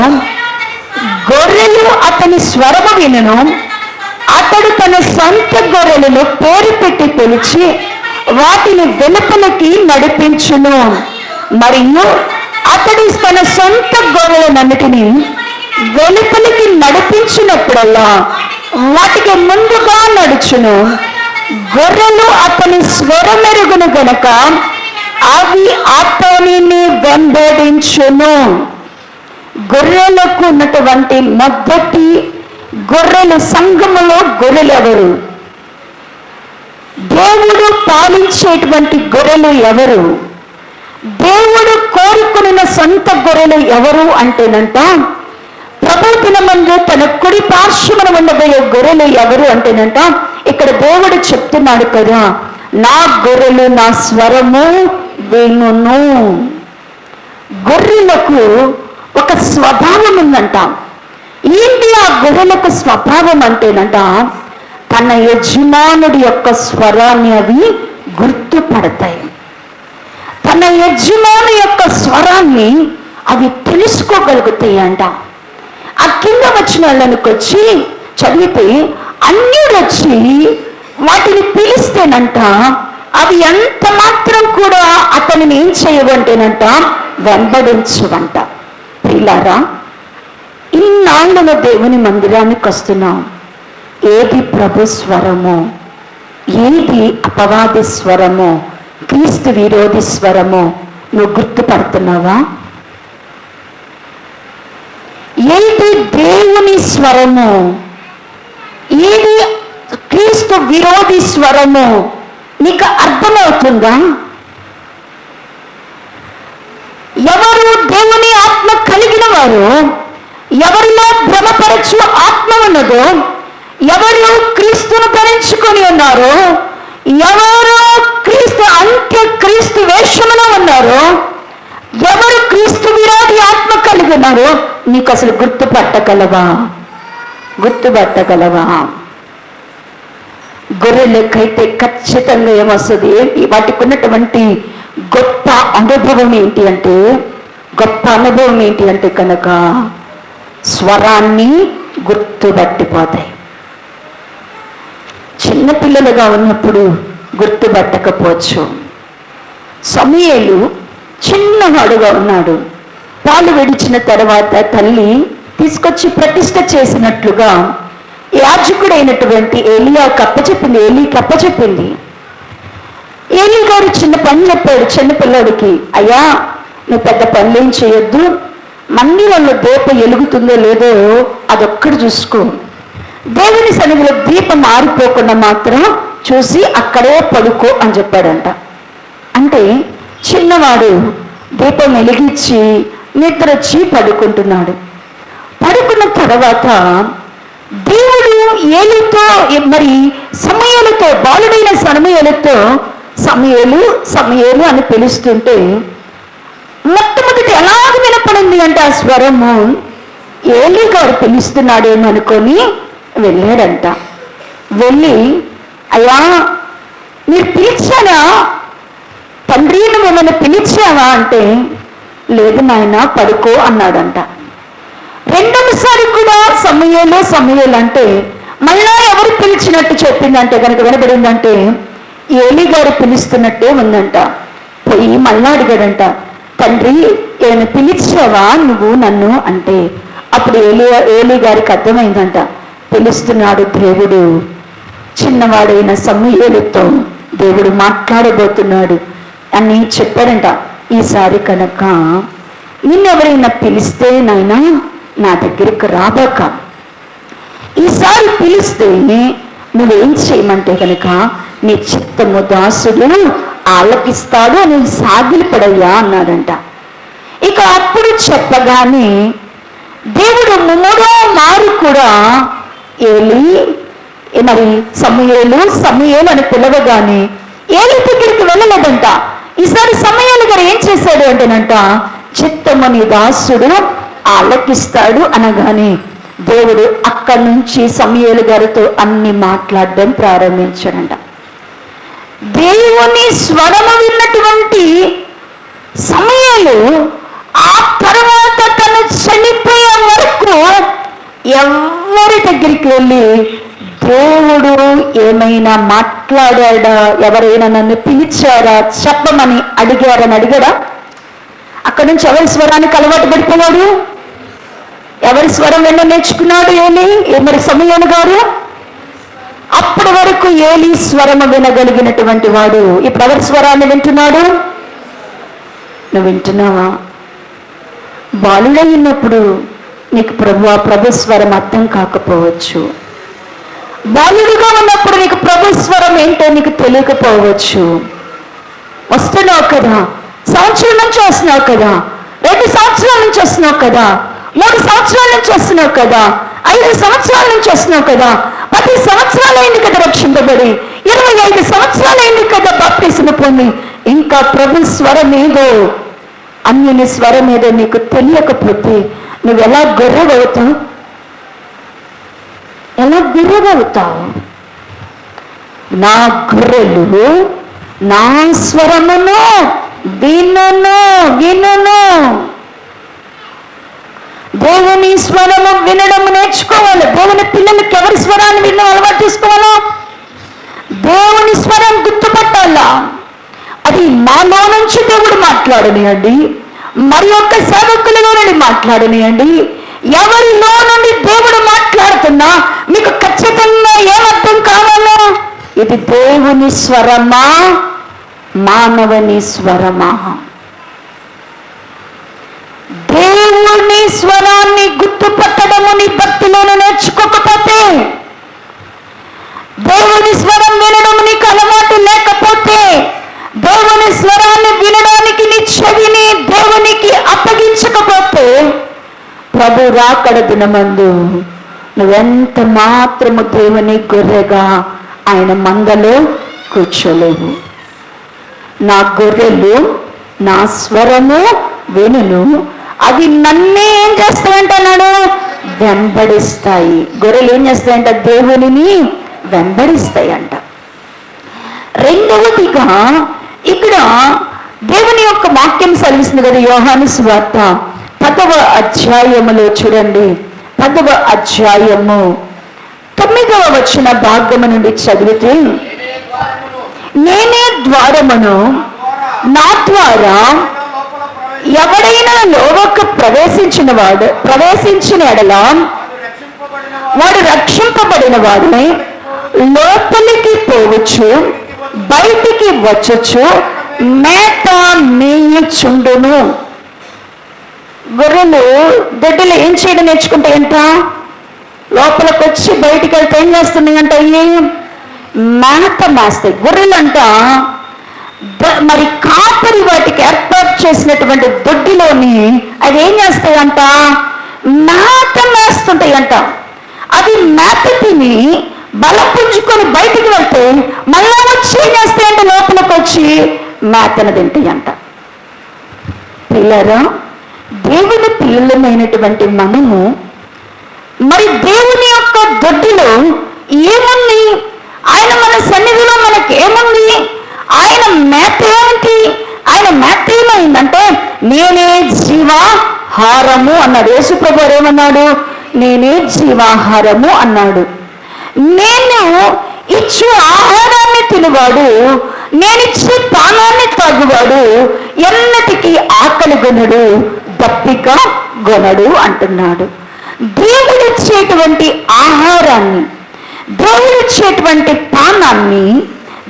గొర్రెలు అతని స్వరము వినును. అతడు తన సొంత గొర్రెలను పేరు పెట్టి పిలిచి వాటిని వెలుపలికి నడిపించును. మరియు అతడు తన సొంత గొర్రెలన్నిటినీ వెలుపలికి నడిపించినప్పుడల్లా వాటికి ముందుగా నడుచును. గొర్రెలు అతని స్వరమెరుగును గనక అవి అతనిని వెంబడించును. గొర్రెలకు ఉన్నటువంటి మొదటి గొర్రెలు, సంఘములో గొర్రెలు ఎవరు? దేవుడు పాలించేటువంటి గొర్రెలు ఎవరు? దేవుడు కోరుకున్న సొంత గొర్రెలు ఎవరు అంటేనంట ప్రభు దినమందు తన కుడి పార్శ్వమున ఉండబోయే గొర్రెలు ఎవరు అంటేనంట ఇక్కడ దేవుడు చెప్తున్నాడు కదా, నా గొర్రెలు నా స్వరము వినును. గొర్రెలకు ఒక స్వభావం ఉందంట. ఏంటి ఆ గొర్రెలకు స్వభావం అంటేనంట తన యజమానుడి యొక్క స్వరాన్ని అవి గుర్తుపడతాయి. తన యజమాని యొక్క స్వరాన్ని అవి తెలుసుకోగలుగుతాయి అంట. ఆ కింద వచ్చిన వాళ్ళకి వచ్చి చదివితే అన్యుడు వచ్చి వాటిని పిలిస్తేనంట అవి ఎంత మాత్రం కూడా అతనిని ఏం చేయవంటేనంట వెంబడించవంట. ప్రియులారా, ఇన్నాళ్ళలో దేవుని మందిరానికి వస్తున్నాం. ఏది ప్రభు స్వరమో, ఏది అపవాది స్వరమో, క్రీస్తు విరోధి స్వరమో నువ్వు గుర్తుపడుతున్నావా? ఏది దేవుని స్వరము, ఏది క్రీస్తు విరోధి స్వరము నీకు అర్థమవుతుందా? ఎవరు దేవుని ఆత్మ కలిగిన వారు, ఎవరిలో భ్రమపరచు ఆత్మ ఉన్నదో, ఎవరు క్రీస్తును ధరించుకొని ఉన్నారో, ఎవరు క్రీస్తు అంత్యక్రీస్తు వేషములో ఉన్నారో, ఎవరు క్రీస్తు విరోధి ఆత్మ కలిగి ఉన్నారో నీకు అసలు గుర్తుపట్టగలవా? గొర్రెలకైతే ఖచ్చితంగా ఏమొస్తుంది? వాటికి ఉన్నటువంటి గొప్ప అనుభవం ఏంటి అంటే కనుక స్వరాన్ని గుర్తుపట్టిపోతాయి. చిన్నపిల్లలుగా ఉన్నప్పుడు గుర్తుపట్టకపోవచ్చు. సమూయేలు చిన్నవాడుగా ఉన్నాడు. పాలు విడిచిన తర్వాత తల్లి తీసుకొచ్చి ప్రతిష్ఠ చేసినట్లుగా యాజకుడైనటువంటి ఏలీకి అప్పచెప్పింది. ఏలీ గారు చిన్న పని చెప్పాడు చిన్నపిల్లాడికి, అయ్యా నువ్వు పెద్ద పనులేం చేయొద్దు, మందిరంలో దీపం వెలుగుతుందో లేదో అదొక్కడు చూసుకో, దేవుని సన్నిధిలో దీపం మారిపోకుండా మాత్రం చూసి అక్కడే పడుకో అని చెప్పాడంట. అంటే చిన్నవాడు దీపం వెలిగించి నిద్రొచ్చి పడుకుంటున్నాడు. పడుకున్న తర్వాత దేవుడు ఏలీతో మరి సమూయేలుతో, బాలుడైన సమూయేలుతో సమూయేలు అని పిలుస్తుంటే మొట్టమొదటి ఎలాగ వినపడింది అంటే ఆ స్వరము ఏలీ గారు పిలుస్తున్నాడేమో అనుకొని వెళ్ళాడంట. వెళ్ళి, అయ్యా మీరు పిలిచానా తండ్రి, నువ్వు ఏమైనా పిలిచావా అంటే, లేదు నాయన పడుకో అన్నాడంట. రెండోసారి కూడా సమూయేలు అంటే మళ్ళా ఎవరు పిలిచినట్టు చెప్పిందంటే కనుక వినబడిందంటే ఏలీ గారు పిలుస్తున్నట్టే ఉందంట. పోయి మళ్ళా అడిగాడంట, తండ్రి ఏమైనా పిలిచావా నువ్వు నన్ను అంటే, అప్పుడు ఏలీ గారికి అర్థమైందంట, పిలుస్తున్నాడు దేవుడు, చిన్నవాడైన సమూయేలుతో దేవుడు మాట్లాడబోతున్నాడు అని చెప్పాడంట. ఈసారి కనుక నిన్నెవరైనా పిలిస్తే నాయనా నా దగ్గరికి రాబాక, ఈసారి పిలిస్తే నువ్వేం చేయమంటే కనుక నీ చిత్తము దాసుడు ఆలకిస్తాడు అని సాగిలిపడయ్యా అన్నాడంట. ఇక అప్పుడు చెప్పగానే దేవుడు మూడో మారు కూడా ఏలీ మరి సమూయేలు అని పిలవగానే ఏలీ దగ్గరికి వెళ్ళలేదంట. ఈసారి సమూయేలు గారు ఏం చేశాడు అంటేనంట, చిత్తము నీ దాసుడు ఆలకిస్తాడు అనగానే దేవుడు అక్కడి నుంచి సమూయేలు గారితో అన్ని మాట్లాడడం ప్రారంభించాడంట. దేవుని స్వరము విన్నటువంటి సమూయేలు ఆ తర్వాత తను చనిపోయే వరకు ఎవరి దగ్గరికి వెళ్ళి దేవుడు ఏమైనా మాట్లాడా, ఎవరైనా నన్ను పిలిచారా చెప్పమని అడిగాడా? అక్కడి నుంచి ఎవరి స్వరానికి అలవాటు పడిపోయాడు? ఎవరి స్వరం వెళ్ళి నేర్చుకున్నాడు మరి సమూయేలు గారు? అప్పటి వరకు ఏలీ స్వరము వినగలిగినటువంటి వాడు ఇప్పుడు ఎవరి స్వరాన్ని వింటున్నాడు? నువ్వు వింటున్నావా? బాలుడై ఉన్నప్పుడు నీకు ప్రభు స్వరం అర్థం కాకపోవచ్చు. బాలుడిగా ఉన్నప్పుడు నీకు ప్రభు స్వరం ఏంటో నీకు తెలియకపోవచ్చు. వస్తున్నావు కదా, సంవత్సరం నుంచి వస్తున్నావు కదా, 2 సంవత్సరాల నుంచి వస్తున్నావు కదా, 3 సంవత్సరాల నుంచి వస్తున్నావు కదా, 5 సంవత్సరాల నుంచి వస్తున్నావు కదా, 10 సంవత్సరాలైంది కదా రక్షింపబడి, 25 సంవత్సరాలైంది కదా బాప్తిస్మం పొంది, ఇంకా ప్రభు స్వరం ఏదో అన్యుని స్వరం ఏదో నీకు తెలియకపోతే నువ్వు ఎలా గొర్రెవవుతావు? నా గొర్రెలు నా స్వరమును వినును. దేవుని స్వరము వినడం నేర్చుకోవాలి. దేవుని పిల్లలకి ఎవరి స్వరాన్ని వినడం అలవాటు చేసుకోవాలా? దేవుని స్వరం గుర్తుపట్టాలా? అది మాలో నుంచి దేవుడు మాట్లాడనియండి, మరి యొక్క సేవకులలో నుండి మాట్లాడనియండి, ఎవరిలో నుండి దేవుడు మాట్లాడుతున్నా మీకు ఖచ్చితంగా ఏమర్థం కావాలో, ఇది దేవుని స్వరమా మానవుని స్వరమా? దేవుని స్వరాన్ని గుర్తుపట్టడము నీ భక్తిలోనే నేర్చుకోకపోతే, దేవుని స్వరం వినడం నీకు అలవాటు లేకపోతే, దేవుని స్వరాన్ని వినడానికి నీ చెవిని దేవునికి అప్పగించకపోతే ప్రభు ప్రభు రాకడ దినమందు నువ్వెంత మాత్రము దేవుని గొర్రెగా ఆయన మందలో కూర్చోలేవు. నా గొర్రెలు నా స్వరము వినును, అవి నన్నే ఏం చేస్తాయంటున్నాడు, వెంబడిస్తాయి. గొర్రెలు ఏం చేస్తాయంట, దేవునిని వెంబడిస్తాయంట. రెండవదిగా ఇక్కడ దేవుని యొక్క వాక్యం సెలవిస్తుంది కదా, యోహాను సువార్త 10వ అధ్యాయములో చూడండి, 10వ అధ్యాయము 9వ వచన భాగము నుండి చదివితే, నేనే ద్వారమును, నా ద్వారా ఎవడైనా లోవకు ప్రవేశించిన ఎడల వాడు రక్షింపబడిన వాడిని, లోపలికి పోవచ్చు బయటికి వచ్చుచు మేత మేయుచుండును. గొర్రెలు దొడ్డిలో ఏం చేయడం నేర్చుకుంటే ఎంత, లోపలికి వచ్చి బయటికి వెళ్తే ఏం చేస్తున్నాయి అంట, మేత మేస్తాయి. గొర్రెలంట మరి కాపరి వాటికి ఏర్పాటు చేసినటువంటి దొడ్డిలోని అవి ఏం చేస్తాయంట, మేత మేస్తుంటాయంట. అవి మేత తిని బలపుంజుకొని బయటికి వెళ్తే మళ్ళా వచ్చి ఏం చేస్తాయంటే లోపలికి వచ్చి మేతను తింటాయంట. పిల్లరా, దేవుని పిల్లలమైనటువంటి మనము మరి దేవుని యొక్క దొడ్డిలో ఏముంది, ఆయన మన సన్నిధిలో మనకి ఏముంది, ఆయన మేత ఏమిటి, ఆయన మేత ఏమైందంటే నేనే జీవాహారము అన్నాడు. యేసు ప్రభువు ఏమన్నాడు, నేనే జీవాహారము అన్నాడు. నేను ఇచ్చు ఆహారాన్ని తినవాడు, నేనిచ్చే పానాన్ని తాగువాడు ఎన్నటికీ ఆకలి గొనడు, దప్పిక గొనడు అంటున్నాడు. దేవుడిచ్చేటువంటి ఆహారాన్ని, దేవుడిచ్చేటువంటి పానాన్ని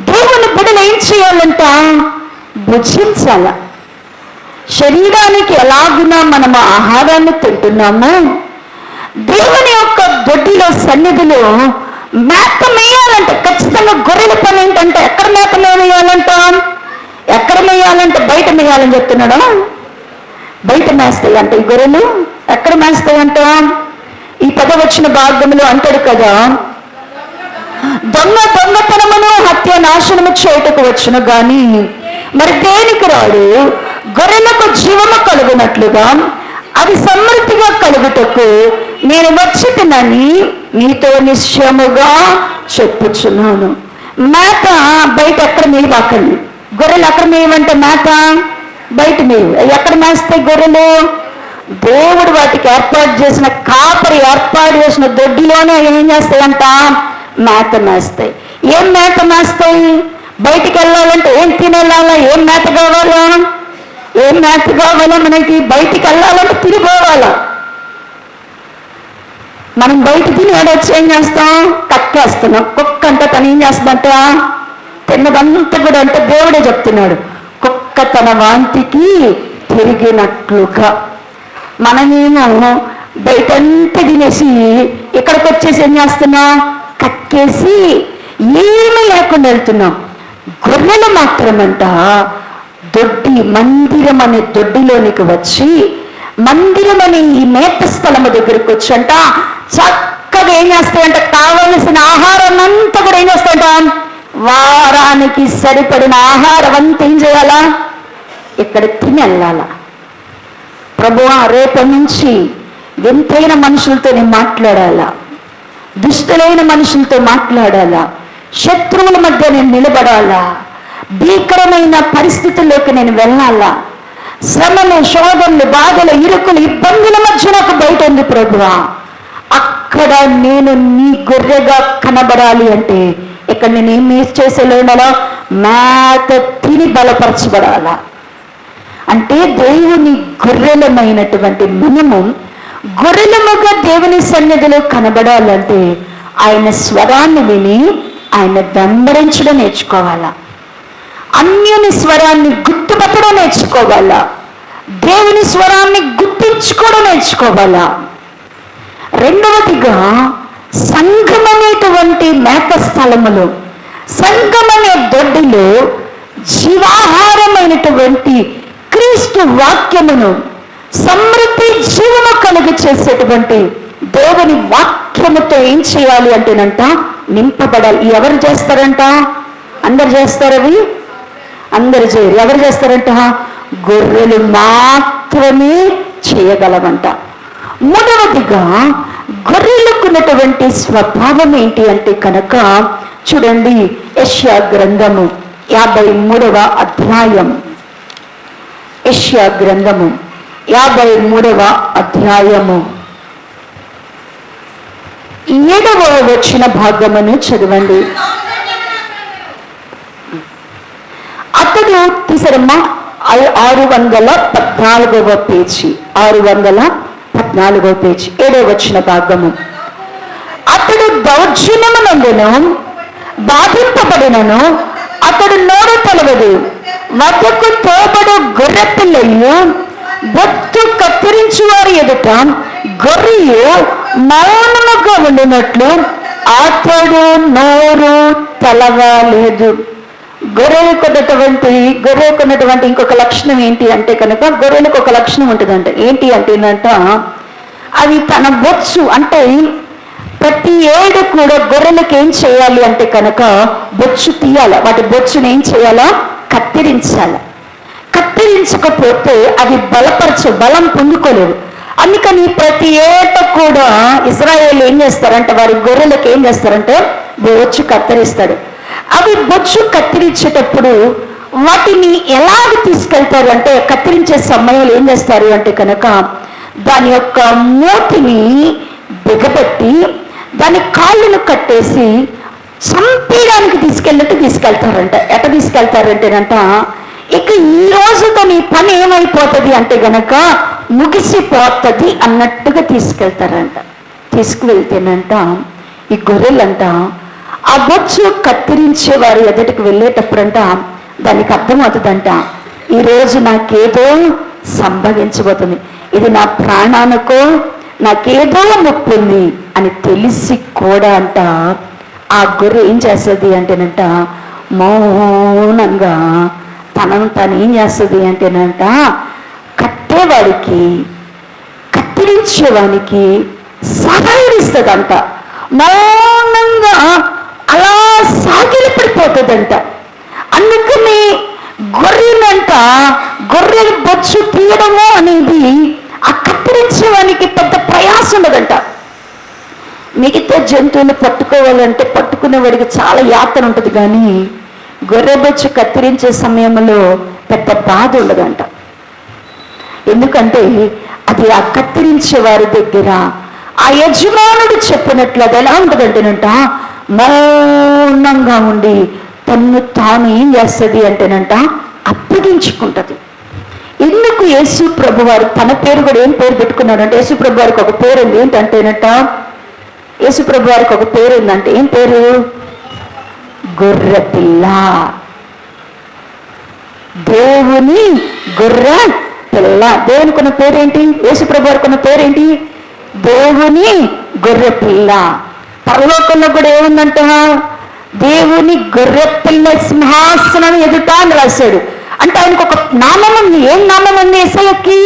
దేవుని బిడ్డలు ఏం చేయాలంట, భుజించాల. శరీరానికి ఎలాగునా మనం ఆహారాన్ని తింటున్నామో దేవుని యొక్క దొడ్డిలో సన్నిధిలో మేత మేయాలంటే ఖచ్చితంగా గొర్రెల పని ఏంటంటే ఎక్కడ మేత మేయాలంట, ఎక్కడ మేయాలంటే బయట మేయాలని చెప్తున్నాడు. బయట మేస్తాయి అంట ఈ గొర్రెలు. ఎక్కడ మేస్తాయంట, ఈ 10వ వచన భాగంలో అంటాడు కదా, దొంగతనమును హత్య నాశనము చేయుటకు వచ్చును గాని మరి దేనికి రాడు, గొర్రెలకు జీవము కలుగునట్లుగా అవి సమృద్ధిగా కలుగుటకు నేను వచ్చి తినని నీతో నిశ్చయముగా చెప్పుచున్నాను. మేత బయట ఎక్కడ మేయబాకండి, గొర్రెలు ఎక్కడ మేయమంటే మేత బయట మేయు. ఎక్కడ మేస్తాయి గొర్రెలు, దేవుడు వాటికి ఏర్పాటు చేసిన కాపరి ఏర్పాటు చేసిన దొడ్డిలోనే ఏం చేస్తాయంట, మేత మేస్తాయి. ఏం మేత మేస్తాయి, బయటికి వెళ్ళాలంటే ఏం తినేళ్ళాలా, ఏం మేత కావాలా, ఏం మేత కావాలా, మనకి బయటికి వెళ్ళాలంటే తిరిగిపోవాలా. మనం బయట తిని ఏడొచ్చి ఏం చేస్తాం, కక్కేస్తున్నాం. కుక్క అంటే తను ఏం చేస్తుందంట, తిన్నదంతా కూడా అంటే దేవుడే చెప్తున్నాడు, కుక్క తన వాంతికి తిరిగినట్లుగా. మనమేమో బయటంతా తినేసి ఇక్కడికి వచ్చేసి ఏం చేస్తున్నాం, కక్కేసి ఏమీ లేకుండా వెళ్తున్నాం. గొర్రెలు మాత్రమంట దొడ్డి, మందిరం అనే దొడ్డిలోనికి వచ్చి, మందిరం అనే ఈ మేత స్థలము దగ్గరికి వచ్చి అంట చక్కగా ఏం చేస్తాయంట, కావలసిన ఆహారం అంతా కూడా ఏం చేస్తాయంట, వారానికి సరిపడిన ఆహారం అంతా ఏం చేయాలా, ఇక్కడ తిని వెళ్ళాలా. ప్రభువా, రేపటి నుంచి వింతైన మనుషులతో నేను మాట్లాడాలా, దుష్టులైన మనుషులతో మాట్లాడాలా, శత్రువుల మధ్య నేను నిలబడాలా, భీకరమైన పరిస్థితుల్లోకి నేను వెళ్ళాలా, శ్రమలు, శోధనలు, బాధలు, ఇరుకులు, ఇబ్బందుల మధ్య నాకు బయట ఉంది ప్రభువా, అక్కడ నేను నీ గొర్రెగా కనబడాలి అంటే ఇక్కడ నేను ఏమి చేసేలా, మేత తిని బలపరచబడాలా. అంటే దేవుని గొర్రెలమైనటువంటి మనము గొర్రెలముగా దేవుని సన్నిధిలో కనబడాలంటే ఆయన స్వరాన్ని విని ఆయన వెంబడించడం నేర్చుకోవాలా, అన్యుని స్వరాన్ని గుర్తుపట్టడం నేర్చుకోవాలా, దేవుని స్వరాన్ని గుర్తించుకోవడం నేర్చుకోవాలా. రెండవదిగా సంఘమనేటువంటి మేత స్థలములో, సంఘమనే దొడ్డిలో జీవాహారమైనటువంటి క్రీస్తు వాక్యమును సమృద్ధి జీవము కలుగు చేసేటువంటి దేవుని వాక్యముతో ఏం చేయాలి అంటేనంట, నింపబడాలి. ఎవరు చేస్తారంట? అందరు చేస్తారు. అవి అందరు చేయరు. ఎవరు చేస్తారంట? గొర్రెలు మాత్రమే చేయగలవంట. మూడవదిగా గొర్రెలకున్నటువంటి స్వభావం ఏంటి అంటే కనుక చూడండి, యెషయా గ్రంథము 53వ అధ్యాయం. యెషయా గ్రంథము 53వ అధ్యాయము 7వ వచన భాగమును చదవండి. అతడు తీసరమ్మా 614వ పేజీ, 614వ పేజీ, 7వ వచన భాగము. అతడు దౌర్జన్యమునందును బాధింపబడినను అతడు నోరు తెలవదు. వద్దకు తోబడు గొర్రె పిల్లలు బొత్తు కత్తిరించు వారి ఎదుట గొర్రెయు మౌనముగా ఉండినట్లు అతడు నోరు తెలవలేదు. గొర్రెకున్నటువంటి ఇంకొక లక్షణం ఏంటి అంటే కనుక, గొర్రెలకు ఒక లక్షణం ఉంటుందంట. ఏంటి అంటేనంట, అవి తన బొచ్చు అంటే ప్రతి ఏడు కూడా గొర్రెలకు ఏం చేయాలి అంటే కనుక బొచ్చు తీయాల. వాటి బొచ్చుని ఏం చేయాలా? కత్తిరించాల. కత్తిరించకపోతే అవి బలం పొందుకోలేవు. అందుకని ప్రతి ఏట కూడా ఇశ్రాయేలు ఏం చేస్తారంటే, వారి గొర్రెలకు ఏం చేస్తారంటే బొచ్చు కత్తిరిస్తాడు. అవి బొచ్చు కత్తిరించేటప్పుడు వాటిని ఎలాగ తీసుకెళ్తారు అంటే, కత్తిరించే సమయంలో ఏం చేస్తారు అంటే కనుక దాని యొక్క మూతిని బిగబెట్టి దాని కాళ్ళను కట్టేసి చంపేయడానికి తీసుకెళ్తారంట. ఎట తీసుకెళ్తారంటేనంట, ఇక ఈ రోజుతో నీ పని ఏమైపోతుంది అంటే గనక ముగిసిపోతుంది అన్నట్టుగా తీసుకెళ్తారంట. తీసుకువెళ్తేనంట ఈ గొర్రెలంట ఆ బొచ్చు కత్తిరించే వారి ఎదుటికి వెళ్ళేటప్పుడంట దానికి అర్థమవుతుందంట, ఈరోజు నాకేదో సంభవించబోతుంది, ఇది నా ప్రాణానికో నాకేదో నొప్పింది అని తెలిసి కూడా అంట ఆ గొర్రె ఏం చేస్తుంది అంటేనంట, మౌనంగా తనను తాను ఏం చేస్తుంది అంటేనంట, కట్టేవాడికి కత్తిరించేవానికి సహాయమిస్తుందంట. మౌనంగా అలా సాగిలి పడిపోతుందంట. అందుకని గొర్రె బొచ్చు తీయడము అనేది ఆ కత్తిరించేవానికి పెద్ద ప్రయాసం ఉండదంట. మిగతా జంతువులు పట్టుకోవాలంటే పట్టుకునేవాడికి చాలా యాతన ఉంటుంది, కానీ గొర్రె బొచ్చు కత్తిరించే సమయంలో పెద్ద బాధ ఉండదంట. ఎందుకంటే అది ఆ కత్తిరించే వారి దగ్గర ఆ యజమానుడు చెప్పినట్లు అది ఎలా ఉంటుందంటేనంట, మౌనంగా ఉండి తన్ను తాను ఏం చేస్తుంది అంటేనంట అప్పగించుకుంటుంది. ఎందుకు యేసు ప్రభు వారు తన పేరు కూడా ఏం పేరు పెట్టుకున్నారంటే, యేసు ప్రభు వారికి ఒక పేరు ఉంది. ఏంటంటేనట, యేసు ప్రభు వారికి ఒక పేరు ఉందంటే ఏం పేరు? గొర్రె పిల్ల. దేవుని గొర్రె పిల్ల. దేవునికి ఉన్న పేరేంటి? యేసు ప్రభు వారికి ఉన్న పేరేంటి? దేవుని గొర్రె పిల్ల. పరలోకంలో కూడా ఏముందంట, దేవుని గొర్రె పిల్ల సింహాసనం ఎదుట అని రాశాడు. అంటే ఆయనకు ఒక నామం ఉంది. ఏం నామం ఉంది యేసయ్యకి?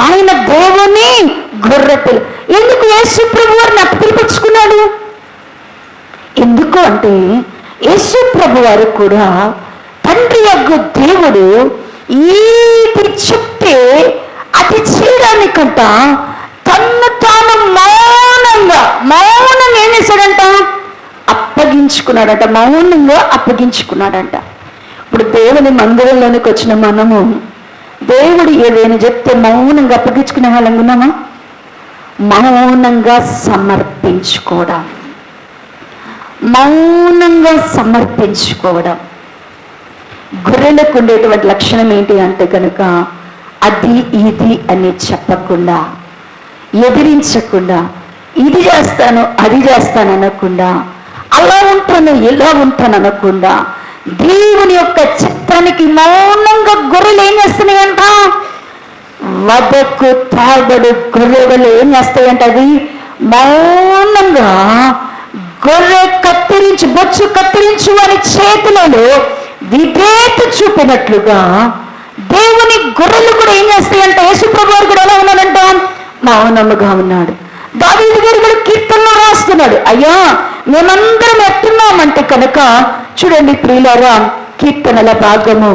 ఆయన దేవుని గొర్రె పిల్ల. ఎందుకు యేసు ప్రభు వారిని అట్టు పిలిపించుకున్నాడు? ఎందుకు అంటే యేసు ప్రభు వారు కూడా తండ్రి యొక్క దేవుడు ఏది చెప్తే అది చేయడానికంట తన్ను తాను మౌనం ఏం చేశాడంట? అప్పగించుకున్నాడంట. మౌనంగా అప్పగించుకున్నాడంట. ఇప్పుడు దేవుని మందిరంలోనికి వచ్చిన మనము దేవుడు ఏదైనా చెప్తే మౌనంగా అప్పగించుకునే వాళ్ళం ఉన్నామా? మౌనంగా సమర్పించుకోవడం, మౌనంగా సమర్పించుకోవడం. గొర్రెలకు ఉండేటువంటి లక్షణం ఏంటి అంటే కనుక, అది ఇది అని చెప్పకుండా, ఎదిరించకుండా, ఇది చేస్తాను అది చేస్తాను అనకుండా, అలా ఉంటాను ఇలా ఉంటాను అనకుండా, దేవుని యొక్క చిత్తానికి మౌనంగా గొర్రెలు ఏం చేస్తున్నాయంట? వదకు తాబడు గొర్రెలు ఏం చేస్తాయంట? అది మౌనంగా గొర్రె బొచ్చు కత్తిరించు వారి చేతులలో విధేయత చూపినట్లుగా దేవుని గొర్రెలు కూడా ఏం చేస్తాయంట? యేసు ప్రభు వారు కూడా ఎలా ఉన్నాడంట? మౌనముగా ఉన్నాడు. దావీదు గారు కూడా కీర్తనలో రాస్తున్నాడు, అయ్యా మేమందరం ఎట్టున్నామంటే కనుక చూడండి ప్రియులారా, కీర్తనల భాగము,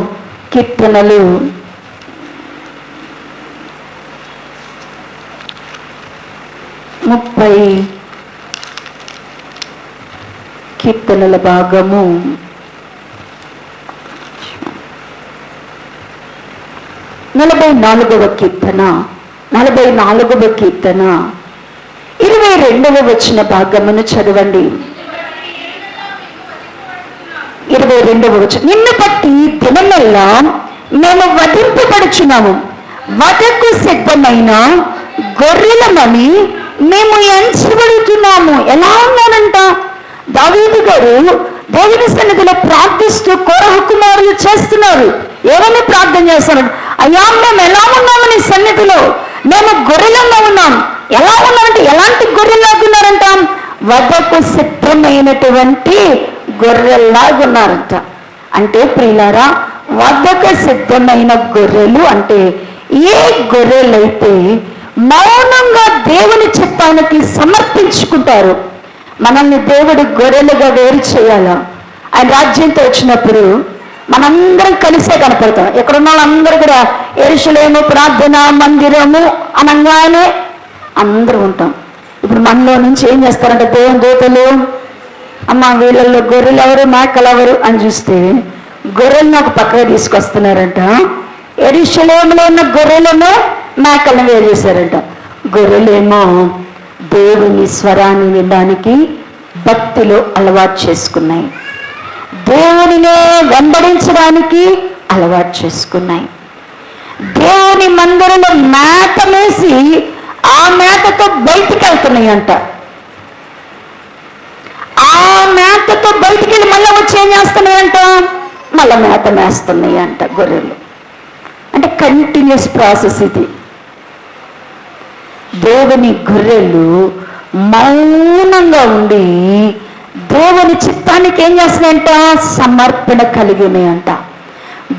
కీర్తనలు 30 కీర్తనల భాగము 44వ కీర్తన 22వ వచన భాగమును చదవండి. 22వ వచనం, నిన్ను బట్టి దినమెల్లా మేము వధింపబడుచున్నాము, వధకు సిద్ధమైన గొర్రెలమని మేము ఎంచబడుతున్నాము. ఎలా ఉన్నానంట దావీదు గారు దేవుని సన్నిధిలో ప్రార్థిస్తూ కోరహ కుమారులు చేస్తున్నారు. ఏమని ప్రార్థన చేస్తున్నారు? అయ్యా మేము ఎలా ఉన్నాము నీ సన్నిధిలో? మేము గొర్రెలంగా ఉన్నాం. ఎలా ఉన్నారంటే ఎలాంటి గొర్రెల్లాగా ఉన్నారంట? వధకు సిద్ధమైనటువంటి గొర్రెల్లాగా ఉన్నారంట. అంటే ప్రియులారా, వధకు సిద్ధమైన గొర్రెలు అంటే ఏ గొర్రెలైతే మౌనంగా దేవుని చిత్తానికి సమర్పించుకుంటారు. మనల్ని దేవుడు గొర్రెలుగా వేరు చేయాలా? ఆయన రాజ్యంతో వచ్చినప్పుడు మనందరం కలిసే కనపడతాం. ఎక్కడున్న వాళ్ళందరూ కూడా యెరూషలేము ప్రార్థన మందిరము అనగానే అందరూ ఉంటాం. ఇప్పుడు మనలో నుంచి ఏం చేస్తారంటే దేవుని దూతలు, అమ్మ వీళ్ళల్లో గొర్రెలు ఎవరు మేకలు ఎవరు అని చూస్తే గొర్రెలను ఒక పక్కగా తీసుకొస్తున్నారంట. యెరూషలేములో ఉన్న గొర్రెలను మేకలను వేరు చేశారంట. గొర్రెలేమో దేవుని స్వరాన్ని వినడానికి భక్తిలో అలవాటు చేసుకున్నాయి, దేవునినే వెంబడించడానికి అలవాటు చేసుకున్నాయి. దేవుని మందిరంలో మేత వేసి ఆ మేతతో బయటికి వెళ్తున్నాయి అంట. ఆ మేతతో బయటికి వెళ్ళి మళ్ళీ వచ్చి ఏం చేస్తున్నాయంట? మళ్ళీ మేత మేస్తున్నాయి అంట గొర్రెలు. అంటే కంటిన్యూస్ ప్రాసెస్ ఇది. దేవుని గొర్రెలు మౌనంగా ఉండి దేవుని చిత్తానికి ఏం చేస్తున్నాయంట? సమర్పణ కలిగినాయంట.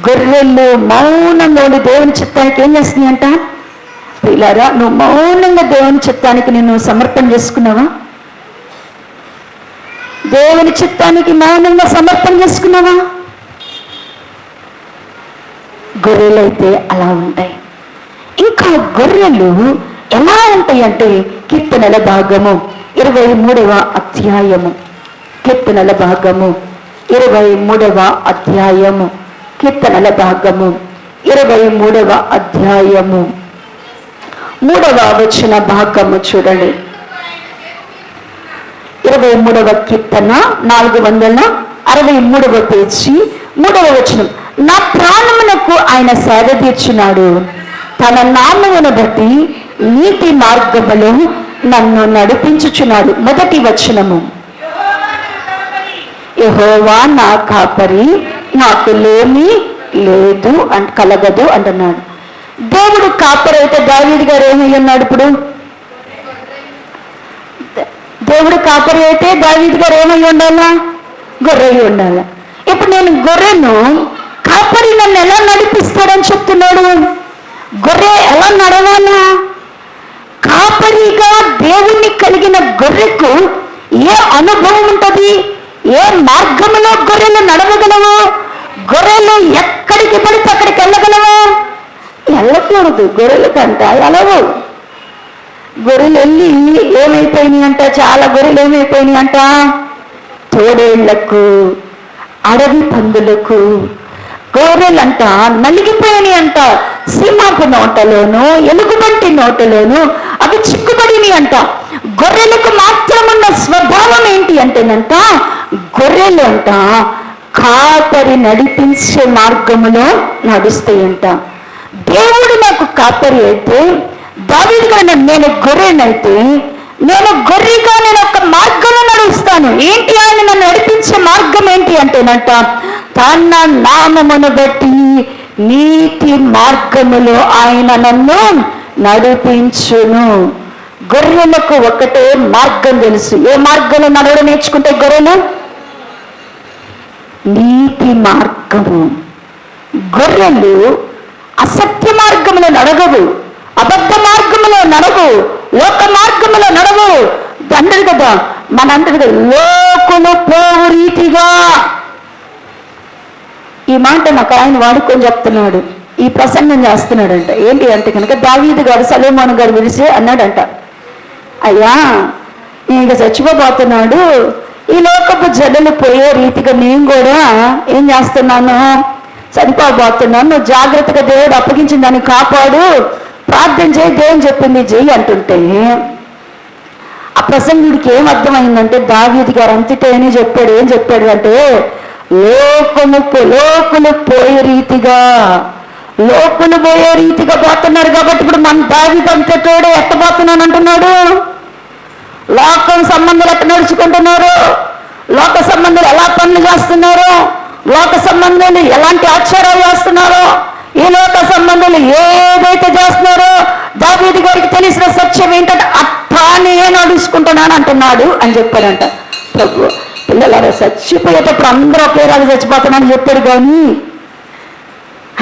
గొర్రెలు మౌనంగా ఉండి దేవుని చిత్తానికి ఏం చేస్తున్నాయంట? పిల్లారా, నువ్వు మౌనంగా దేవుని చిత్తానికి నిన్ను సమర్పణ చేసుకున్నావా? దేవుని చిత్తానికి మౌనంగా సమర్పణ చేసుకున్నావా? గొర్రెలైతే అలా ఉంటాయి. ఇంకా గొర్రెలు ఎలా ఉంటాయి అంటే కీర్తనల భాగము 23వ అధ్యాయము, కీర్తనల భాగము 23వ అధ్యాయము, కీర్తనల భాగము 23వ అధ్యాయము 3వ వచన భాగము చూడండి. 23వ కీర్తన 463వ పేజీ 3వ వచనం, నా ప్రాణమునకు ఆయన సేద తీర్చున్నాడు, తన నామమును బట్టి నీతి మార్గములో నన్ను నడిపించుచున్నాడు. 1వ వచనము, యెహోవా నా కాపరి, నాకు లేమి లేదు కలగదు అంటున్నాడు. దేవుడు కాపరి అయితే దావీదు గారు ఏమై ఉన్నాడు? ఇప్పుడు దేవుడు కాపరి అయితే దావీదు గారు ఏమై ఉండాలా? గొర్రె ఉండాలా. ఇప్పుడు నేను గొర్రెను, కాపరి నన్ను ఎలా నడిపిస్తాడని చెప్తున్నాడు. గొర్రె ఎలా నడవాలా? కాపరిగా దేవుణ్ణి కలిగిన గొర్రెకు ఏ అనుభవం ఉంటుంది? ఏ మార్గంలో గొర్రెలు నడవగలవు? గొర్రెలు ఎక్కడికి పడితే అక్కడికి వెళ్ళగలవు? వెళ్ళకూడదు. గొర్రెల కంట ఎలవు. గొర్రెలు వెళ్ళి ఏమైపోయినాయి అంట? చాలా గొర్రెలు ఏమైపోయినాయి అంట? తోడేళ్లకు, అడవి పందులకు గొర్రెలంట నలిగిపోయినాయి అంట. సింహపు నోటలోను, ఎలుగుబంటి నోటలోను అవి చిక్కుబడినాయి అంట. గొర్రెలకు మాత్రమున్న స్వభావం ఏంటి అంటేనంట, గొర్రెలు అంట కాపరి నడిపించే మార్గములో నడుస్తాయంట. దేవుడు నాకు కాపరి అయితే, దావీదు గారు నేను గొర్రెనైతే, నేను గొర్రెగా నేను ఒక మార్గంలో నడుస్తాను. ఏంటి ఆయన నన్ను నడిపించే మార్గం ఏంటి అంటేనంట, తన నామమును బట్టి నీతి మార్గములో ఆయన నన్ను నడిపించును. గొర్రెలకు ఒకటే మార్గం తెలుసు. ఏ మార్గంలో నడవడం నేర్చుకుంటే గొర్రెలు? నీతి మార్గము. గొర్రెలు అసత్య మార్గంలో నడగవు. అబద్ధ మార్గములో నడవు, లోక మార్గములో నడవు అంటాడు కదా. మన అంటాడు కదా, లోకులు పోవు రీతిగా. ఈ మాట నాకు ఆయన వాడుకొని చెప్తున్నాడు, ఈ ప్రసంగం చేస్తున్నాడంట. ఏంటి అంటే కనుక దావీదు గారు సొలొమోను గారు పిలిచి అన్నాడంట, అయ్యా ఇంకా చచ్చిపోబోతున్నాడు, ఈ లోకపు జడలు పోయే రీతిగా నేను కూడా ఏం చేస్తున్నాను, చనిపోబోతున్నాను, నువ్వు జాగ్రత్తగా దేవుడు అప్పగించిన దాన్ని కాపాడు, ప్రార్థన చేయి, దేవుని చెప్పింది చెయ్యి అంటుంటే ఆ ప్రసంగుడికి ఏం అర్థమైందంటే, దావీదు గారు అంతటేనే చెప్పాడు. ఏం చెప్పాడు అంటే, లోకులు పోయే రీతిగా, లోకులు పోయే రీతిగా పోతున్నారు కాబట్టి ఇప్పుడు మన దావీదు అంతటోడే ఎట్టబోతున్నాను అంటున్నాడు. లోకం సంబంధాలు ఎట్ట నడుచుకుంటున్నారు, లోక సంబంధాలు ఎలా పనులు చేస్తున్నారు, లోక సంబంధాలు ఎలాంటి ఆచారాలు చేస్తున్నారో, ఈ లోక సంబంధాలు ఏదైతే చేస్తున్నారో దావీదు గారికి తెలిసిన సత్యం ఏంటంటే అట్టానే నడుచుకుంటున్నాను అంటున్నాడు అని చెప్పాడంట. ప్రభు పిల్లలారా, చచ్చిపోయేటప్పుడు అందరూ ఒకేలాగా చచ్చిపోతున్నానని చెప్పాడు, కానీ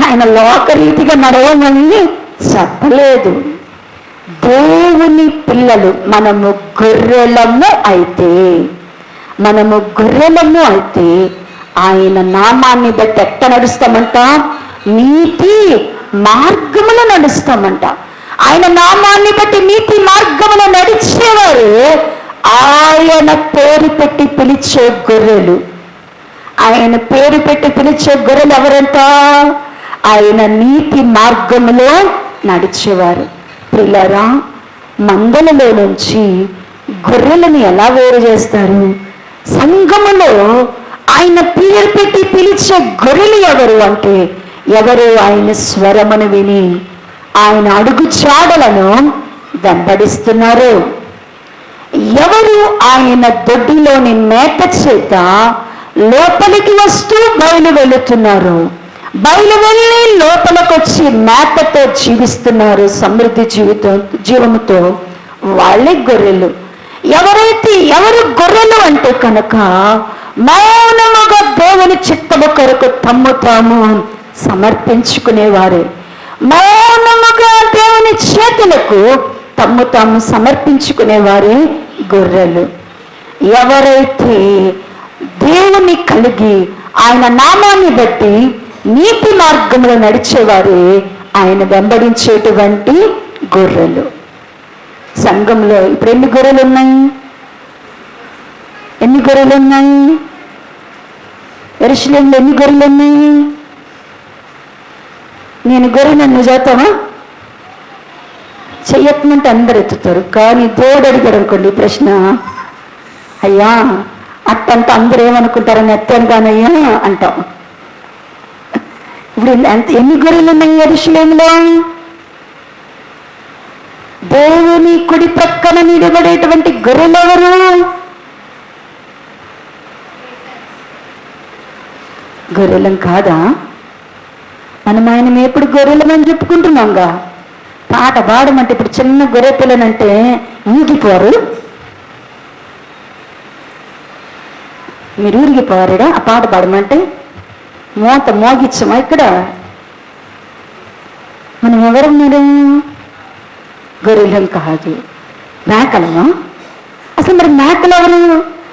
ఆయన లోకరీతిగా నడవమని చెప్పలేదు. దేవుని పిల్లలు మనము గొర్రెలము అయితే ఆయన నామాన్ని బట్టి ఎట్ట నడుస్తామంట, నీతి మార్గములో నడుస్తామంట. ఆయన నామాన్ని బట్టి నీతి మార్గములో నడిచేవారు ఆయన పేరు పెట్టి పిలిచే గొర్రెలు. ఆయన పేరు పెట్టి పిలిచే గొర్రెలు ఎవరంట, ఆయన నీతి మార్గములో నడిచేవారు. పిల్లరా, మందలలో నుంచి గొర్రెలను ఎలా వేరు చేస్తారు? సంఘములో ఆయన పేరు పెట్టి పిలిచే గొర్రెలు ఎవరు అంటే, ఎవరు ఆయన స్వరమును విని ఆయన అడుగు జాడలను వెంబడిస్తున్నారు, ఎవరు ఆయన దొడ్డిలోని మేత చేత లోపలికి వస్తూ బయలు వెళుతున్నారు, బయలు వెళ్ళి లోపలికి వచ్చి మేతతో జీవిస్తున్నారు, సమృద్ధి జీవముతో, వాళ్ళే గొర్రెలు. ఎవరు గొర్రెలు అంటే కనుక మౌనముగా దేవుని చిత్తము కొరకు తమ్ము తాము సమర్పించుకునేవారే, మౌనముగా దేవుని చేతులకు తమ్ము తాము సమర్పించుకునేవారే గొర్రెలు. ఎవరైతే దేవుని కలిగి ఆయన నామాన్ని బట్టి నీతి మార్గంలో నడిచేవారే ఆయన వెంబడించేటువంటి గొర్రెలు. సంఘంలో ఇప్పుడు ఎన్ని గొర్రెలు ఉన్నాయి? యెరూషలేములో ఎన్ని గొర్రెలు ఉన్నాయి? నేను గొర్రె నన్ను చేస్తావా చెయ్యత్మంటే అందరు ఎత్తుతారు, కానీ దేవుడు అడిగాడు అనుకోండి ప్రశ్న, అయ్యా అట్టంతా అందరూ ఏమనుకుంటారని ఎత్తాను కానయ్యా అంటాం. ఇప్పుడు ఎన్ని గొర్రెలు ఉన్నాయి యెరూషలేములో? దేవుని కుడి ప్రక్కన నిలబడేటువంటి గొర్రెలు ఎవరు? గొర్రెలం కాదా? మనం ఆయన ఎప్పుడు గొర్రెలమని చెప్పుకుంటున్నాంగా. పాట పాడమంటే ఇప్పుడు చిన్న గొర్రె పిల్లనంటే ఊగిపోరు, మీరు ఊరిగిపోవారుడా ఆ పాట పాడమంటే మోత మోగిచ్చమా? ఇక్కడ మనం ఎవరున్నారు? గొర్రెలం కాదు, మేకలమా? అసలు మరి మేకలు ఎవరు?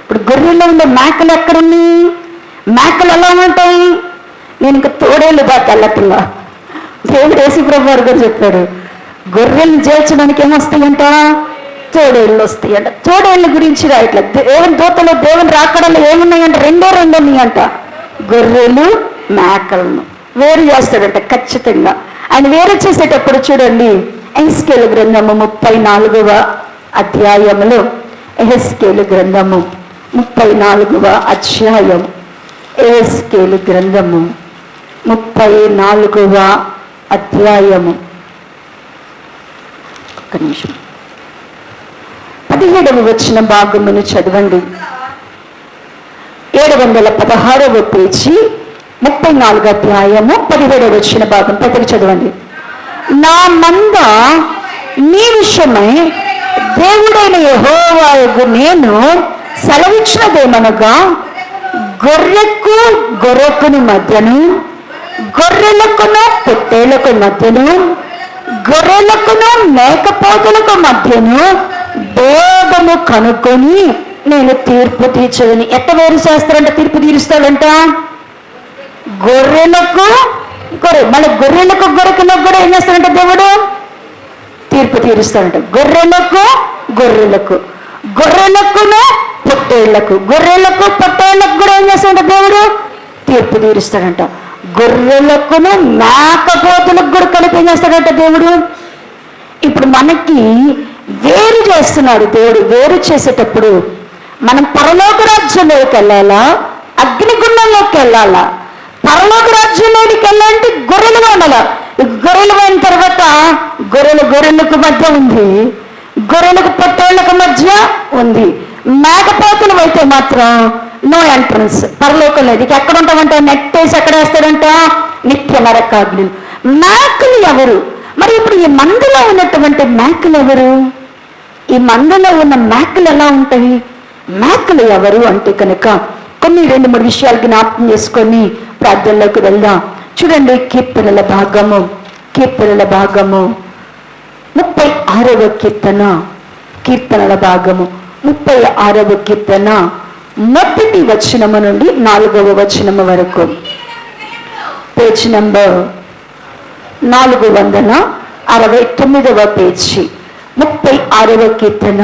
ఇప్పుడు గొర్రెల్లో ఉండే మేకలు ఎక్కడున్నాయి? మేకలు ఎలా ఉంటాయి? నేను ఇంకా తోడేళ్ళు బాగా తెల్లటిల్లా దేవుడు యేసుప్రభు వారు గారు చెప్పాడు, గొర్రెలను చేర్చడానికి ఏమొస్తాయంట? తోడేళ్ళు వస్తాయంట. తోడేళ్ళ గురించి ఇట్లా దేవుని దూతలో దేవుని రాకడలో ఏమున్నాయంట? రెండే ఉన్నాయంట, గొర్రెలు మేకలను వేరు చేస్తాడంట ఖచ్చితంగా. ఆయన వేరు చేసేటప్పుడు చూడండి, ఎహెస్కేలు గ్రంథము 34వ అధ్యాయములో, ఎహెస్కేలు గ్రంథము 34వ అధ్యాయం, ఎహెస్కేలు గ్రంథము 34వ అధ్యాయము, ఒక్క నిమిషం, 17వ వచన భాగమును చదవండి. 716వ పేజీ 34వ అధ్యాయము 17వ వచన భాగం పెద్దగా చదవండి. నా మంద నీ విషయమై దేవుడైన యెహోవాయగు నేను సెలవిచ్చినదేమనగా, గొర్రెకును మధ్యను, గొర్రెలకును పొట్టేళ్లకు మధ్యను, గొర్రెలకును మేకపోతులకు మధ్యను భేదము కనుక్కొని నేను తీర్పు తీర్చదని. ఎట్ట వేరు చేస్తారంట? తీర్పు తీరుస్తాడంట. గొర్రెలకు మళ్ళీ గొర్రెలకు గొర్రెలకు కూడా ఏం చేస్తాడంట? దేవుడు తీర్పు తీరుస్తాడంట. గొర్రెలకు గొర్రెలకును పొట్టేళ్లకు కూడా ఏం చేస్తాడంట? దేవుడు తీర్పు తీరుస్తాడంట. గొర్రెలకును మేకపోతులకు కూడా కలిపి ఏం చేస్తాడంట దేవుడు? ఇప్పుడు మనకి వేరు చేస్తున్నాడు దేవుడు. వేరు చేసేటప్పుడు మనం పరలోక రాజ్యంలోకి వెళ్ళాలా, అగ్నిగుండంలోకి వెళ్ళాలా? పరలోక రాజ్యంలోకి వెళ్ళాలంటే గొర్రెలుగా ఉండాలా. గొర్రెలు అయిన తర్వాత గొర్రెలకు మధ్య ఉంది, గొర్రెలకు పొట్టేళ్లకు మధ్య ఉంది. మేకపోతులు అయితే మాత్రం నో ఎంట్రన్స్, పరలోకం లేదు. ఇక ఎక్కడ ఉంటామంటే నెట్టేసి ఎక్కడ వేస్తాడంట? నిత్య నరకాగ్ని. మేకలు ఎవరు మరి? ఇప్పుడు ఈ మందులో ఉన్నటువంటి మేకలు ఎవరు? ఈ మందులో ఉన్న మేకలు ఎలా ఉంటాయి? మేకలు ఎవరు అంటే కనుక కొన్ని 2-3 విషయాలు జ్ఞాపకం చేసుకొని ప్రార్థనలోకి వెళ్దాం. చూడండి, కీర్తనల భాగము 36వ కీర్తన, కీర్తనల భాగము 36వ కీర్తన 1వ వచనము నుండి 4వ వచనము వరకు. పేజ్ నంబర్ 469వ పేజీ, 36వ కీర్తన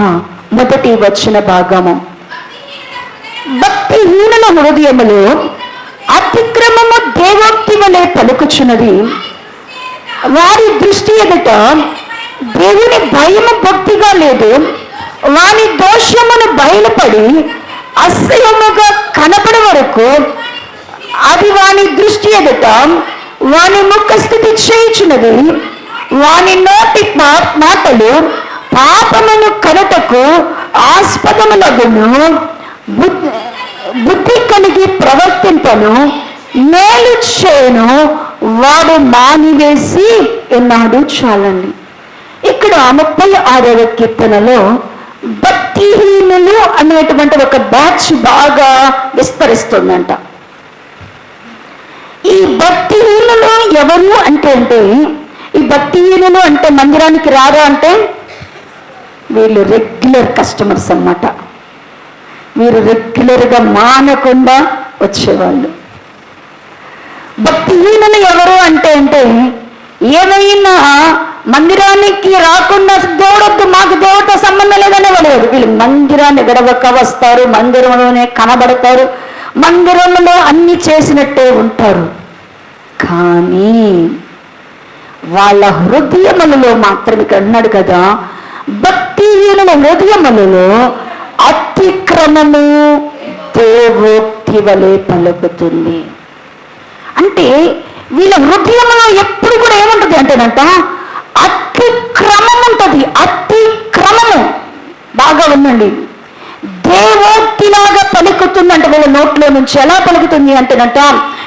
1వ వచన భాగము. భక్తిహీనుల హృదయములో అతిక్రమము దేవోక్తి వలె పలుకుచున్నది. వారి దృష్టి ఎదుట దేవుని భయము భక్తిగా లేదు. వాని దోషమును బయలుపడి అసహ్యముగా కనపడే వరకు అది వాని దృష్టి ఎదుట వాని ముఖస్థితి చేయుచున్నది. వాని నోటి మాటలు పాపమును కనుటకు ఆస్పదములగును. బుద్ధి కలిగి ప్రవర్తింపను, మేలు చేయను వాడు మానివేసి ఉన్నాడు. చాలండి. ఇక్కడ 36వ కీర్తనలో భక్తిహీనులు అనేటువంటి ఒక బ్యాచ్ బాగా విస్తరిస్తుందంట. ఈ భక్తిహీనులు ఎవరు అంటే ఈ భక్తిహీనులు అంటే మందిరానికి రారా అంటే వీళ్ళు రెగ్యులర్ కస్టమర్స్ అన్నమాట. వీరు రెగ్యులర్గా మానకుండా వచ్చేవాళ్ళు. భక్తిహీనులు ఎవరు అంటే ఏమైనా మందిరానికి రాకుండా దేవుడొద్దు, మాకు దేవుడితో సంబంధం లేదనే వాళ్ళు. వీళ్ళు మందిరాన్ని గడవక వస్తారు, మందిరంలోనే కనబడతారు, మందిరంలో అన్ని చేసినట్టే ఉంటారు. కానీ వాళ్ళ హృదయములలో మాత్రం ఇక్కడ అన్నాడు కదా, భక్తిహీనుల హృదయములలో అతిక్రమము దేవోక్తి వలె పలుకుతుంది. అంటే వీళ్ళ హృదయంలో ఎప్పుడు కూడా ఏముంటుంది అంటేనంట అతిక్రమం ఉంటుంది. అతిక్రమము బాగా ఉందండి. దేవోక్తిలాగా పలుకుతుందంట వీళ్ళ నోట్లో నుంచి. ఎలా పలుకుతుంది అంటేనంట,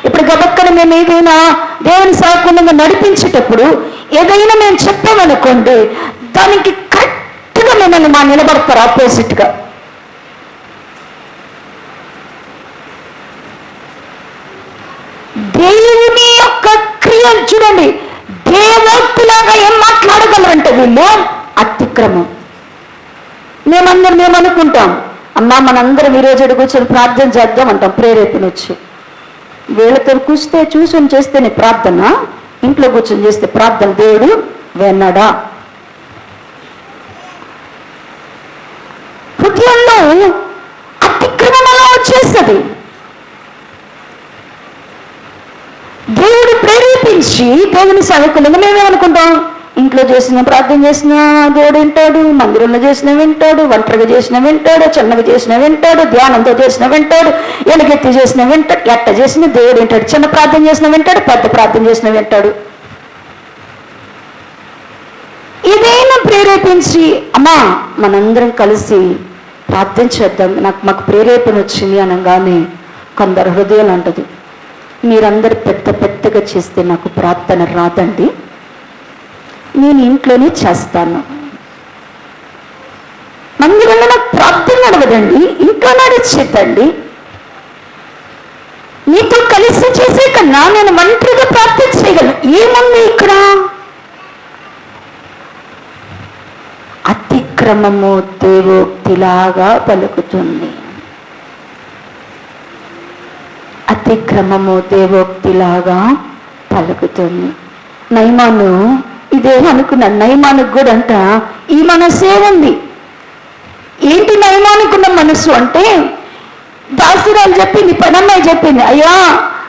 ఇప్పుడు గబక్కన మేము ఏదైనా దేవుని సాకులంగా నడిపించేటప్పుడు ఏదైనా మేము చెప్పామనుకోండి, దానికి కరెక్ట్గా మిమ్మల్ని నిలబడతారు ఆపోజిట్గా. దేవుని యొక్క క్రియలు చూడండి, దేవోక్తిలాగా ఏం మాట్లాడగలరంటే వీళ్ళు అతిక్రమం. మేము అనుకుంటాం, అమ్మా మనందరం ఈరోజు కూర్చొని ప్రార్థన చేద్దాం అంటాం, ప్రేరేపణ వచ్చి. వీళ్ళతో చూసుకొని చేస్తేనే ప్రార్థన, ఇంట్లో కూర్చొని చేస్తే ప్రార్థన దేవుడు విన్నాడా? హృదయంలో అతిక్రమం అలా వచ్చేస్తుంది. దేవుడు ప్రేరేపించి దేవుని సేవకులుగా మేమేమనుకుంటాం, ఇంట్లో చేసిన ప్రార్థన చేసినా దేవుడు వింటాడు, మందిరంలో చేసిన వింటాడు, ఒంటరిగా చేసిన వింటాడు, చిన్నగా చేసిన వింటాడు, ధ్యానంతో చేసిన వింటాడు, ఎలుగెత్తి చేసిన వింటాడు, ఎట్ట చేసిన దేవుడు వింటాడు, చిన్న ప్రార్థన చేసిన వింటాడు, పెద్ద ప్రార్థన చేసిన వింటాడు. ఏదైనా ప్రేరేపించి అమ్మా మనందరం కలిసి ప్రార్థన చేద్దాం, మాకు ప్రేరేపణ వచ్చింది అనగానే కొందరు హృదయాలు అంటది, మీరందరూ పెద్దగా చేస్తే నాకు ప్రార్థన రాదండి, నేను ఇంట్లోనే చేస్తాను. మందిరంలో నాకు ప్రార్థన నడవదండి, ఇంట్లో నడిచేద్దండి. నీతో కలిసి చేసే కన్నా నేను ఒంటరిగా ప్రార్థన చేయగలను. ఏముంది ఇక్కడ? అతిక్రమము దేవోక్తిలాగా పలుకుతుంది. అతిక్రమము దేవోక్తిలాగా పలుకుతుంది. నయమాను ఇదేమనుకున్నాను, నయమానికి కూడా అంట ఈ మనసే ఉంది. ఏంటి నయమానుకున్న మనసు అంటే, దాసురాలు చెప్పింది, పనమ్మాయి చెప్పింది, అయ్యా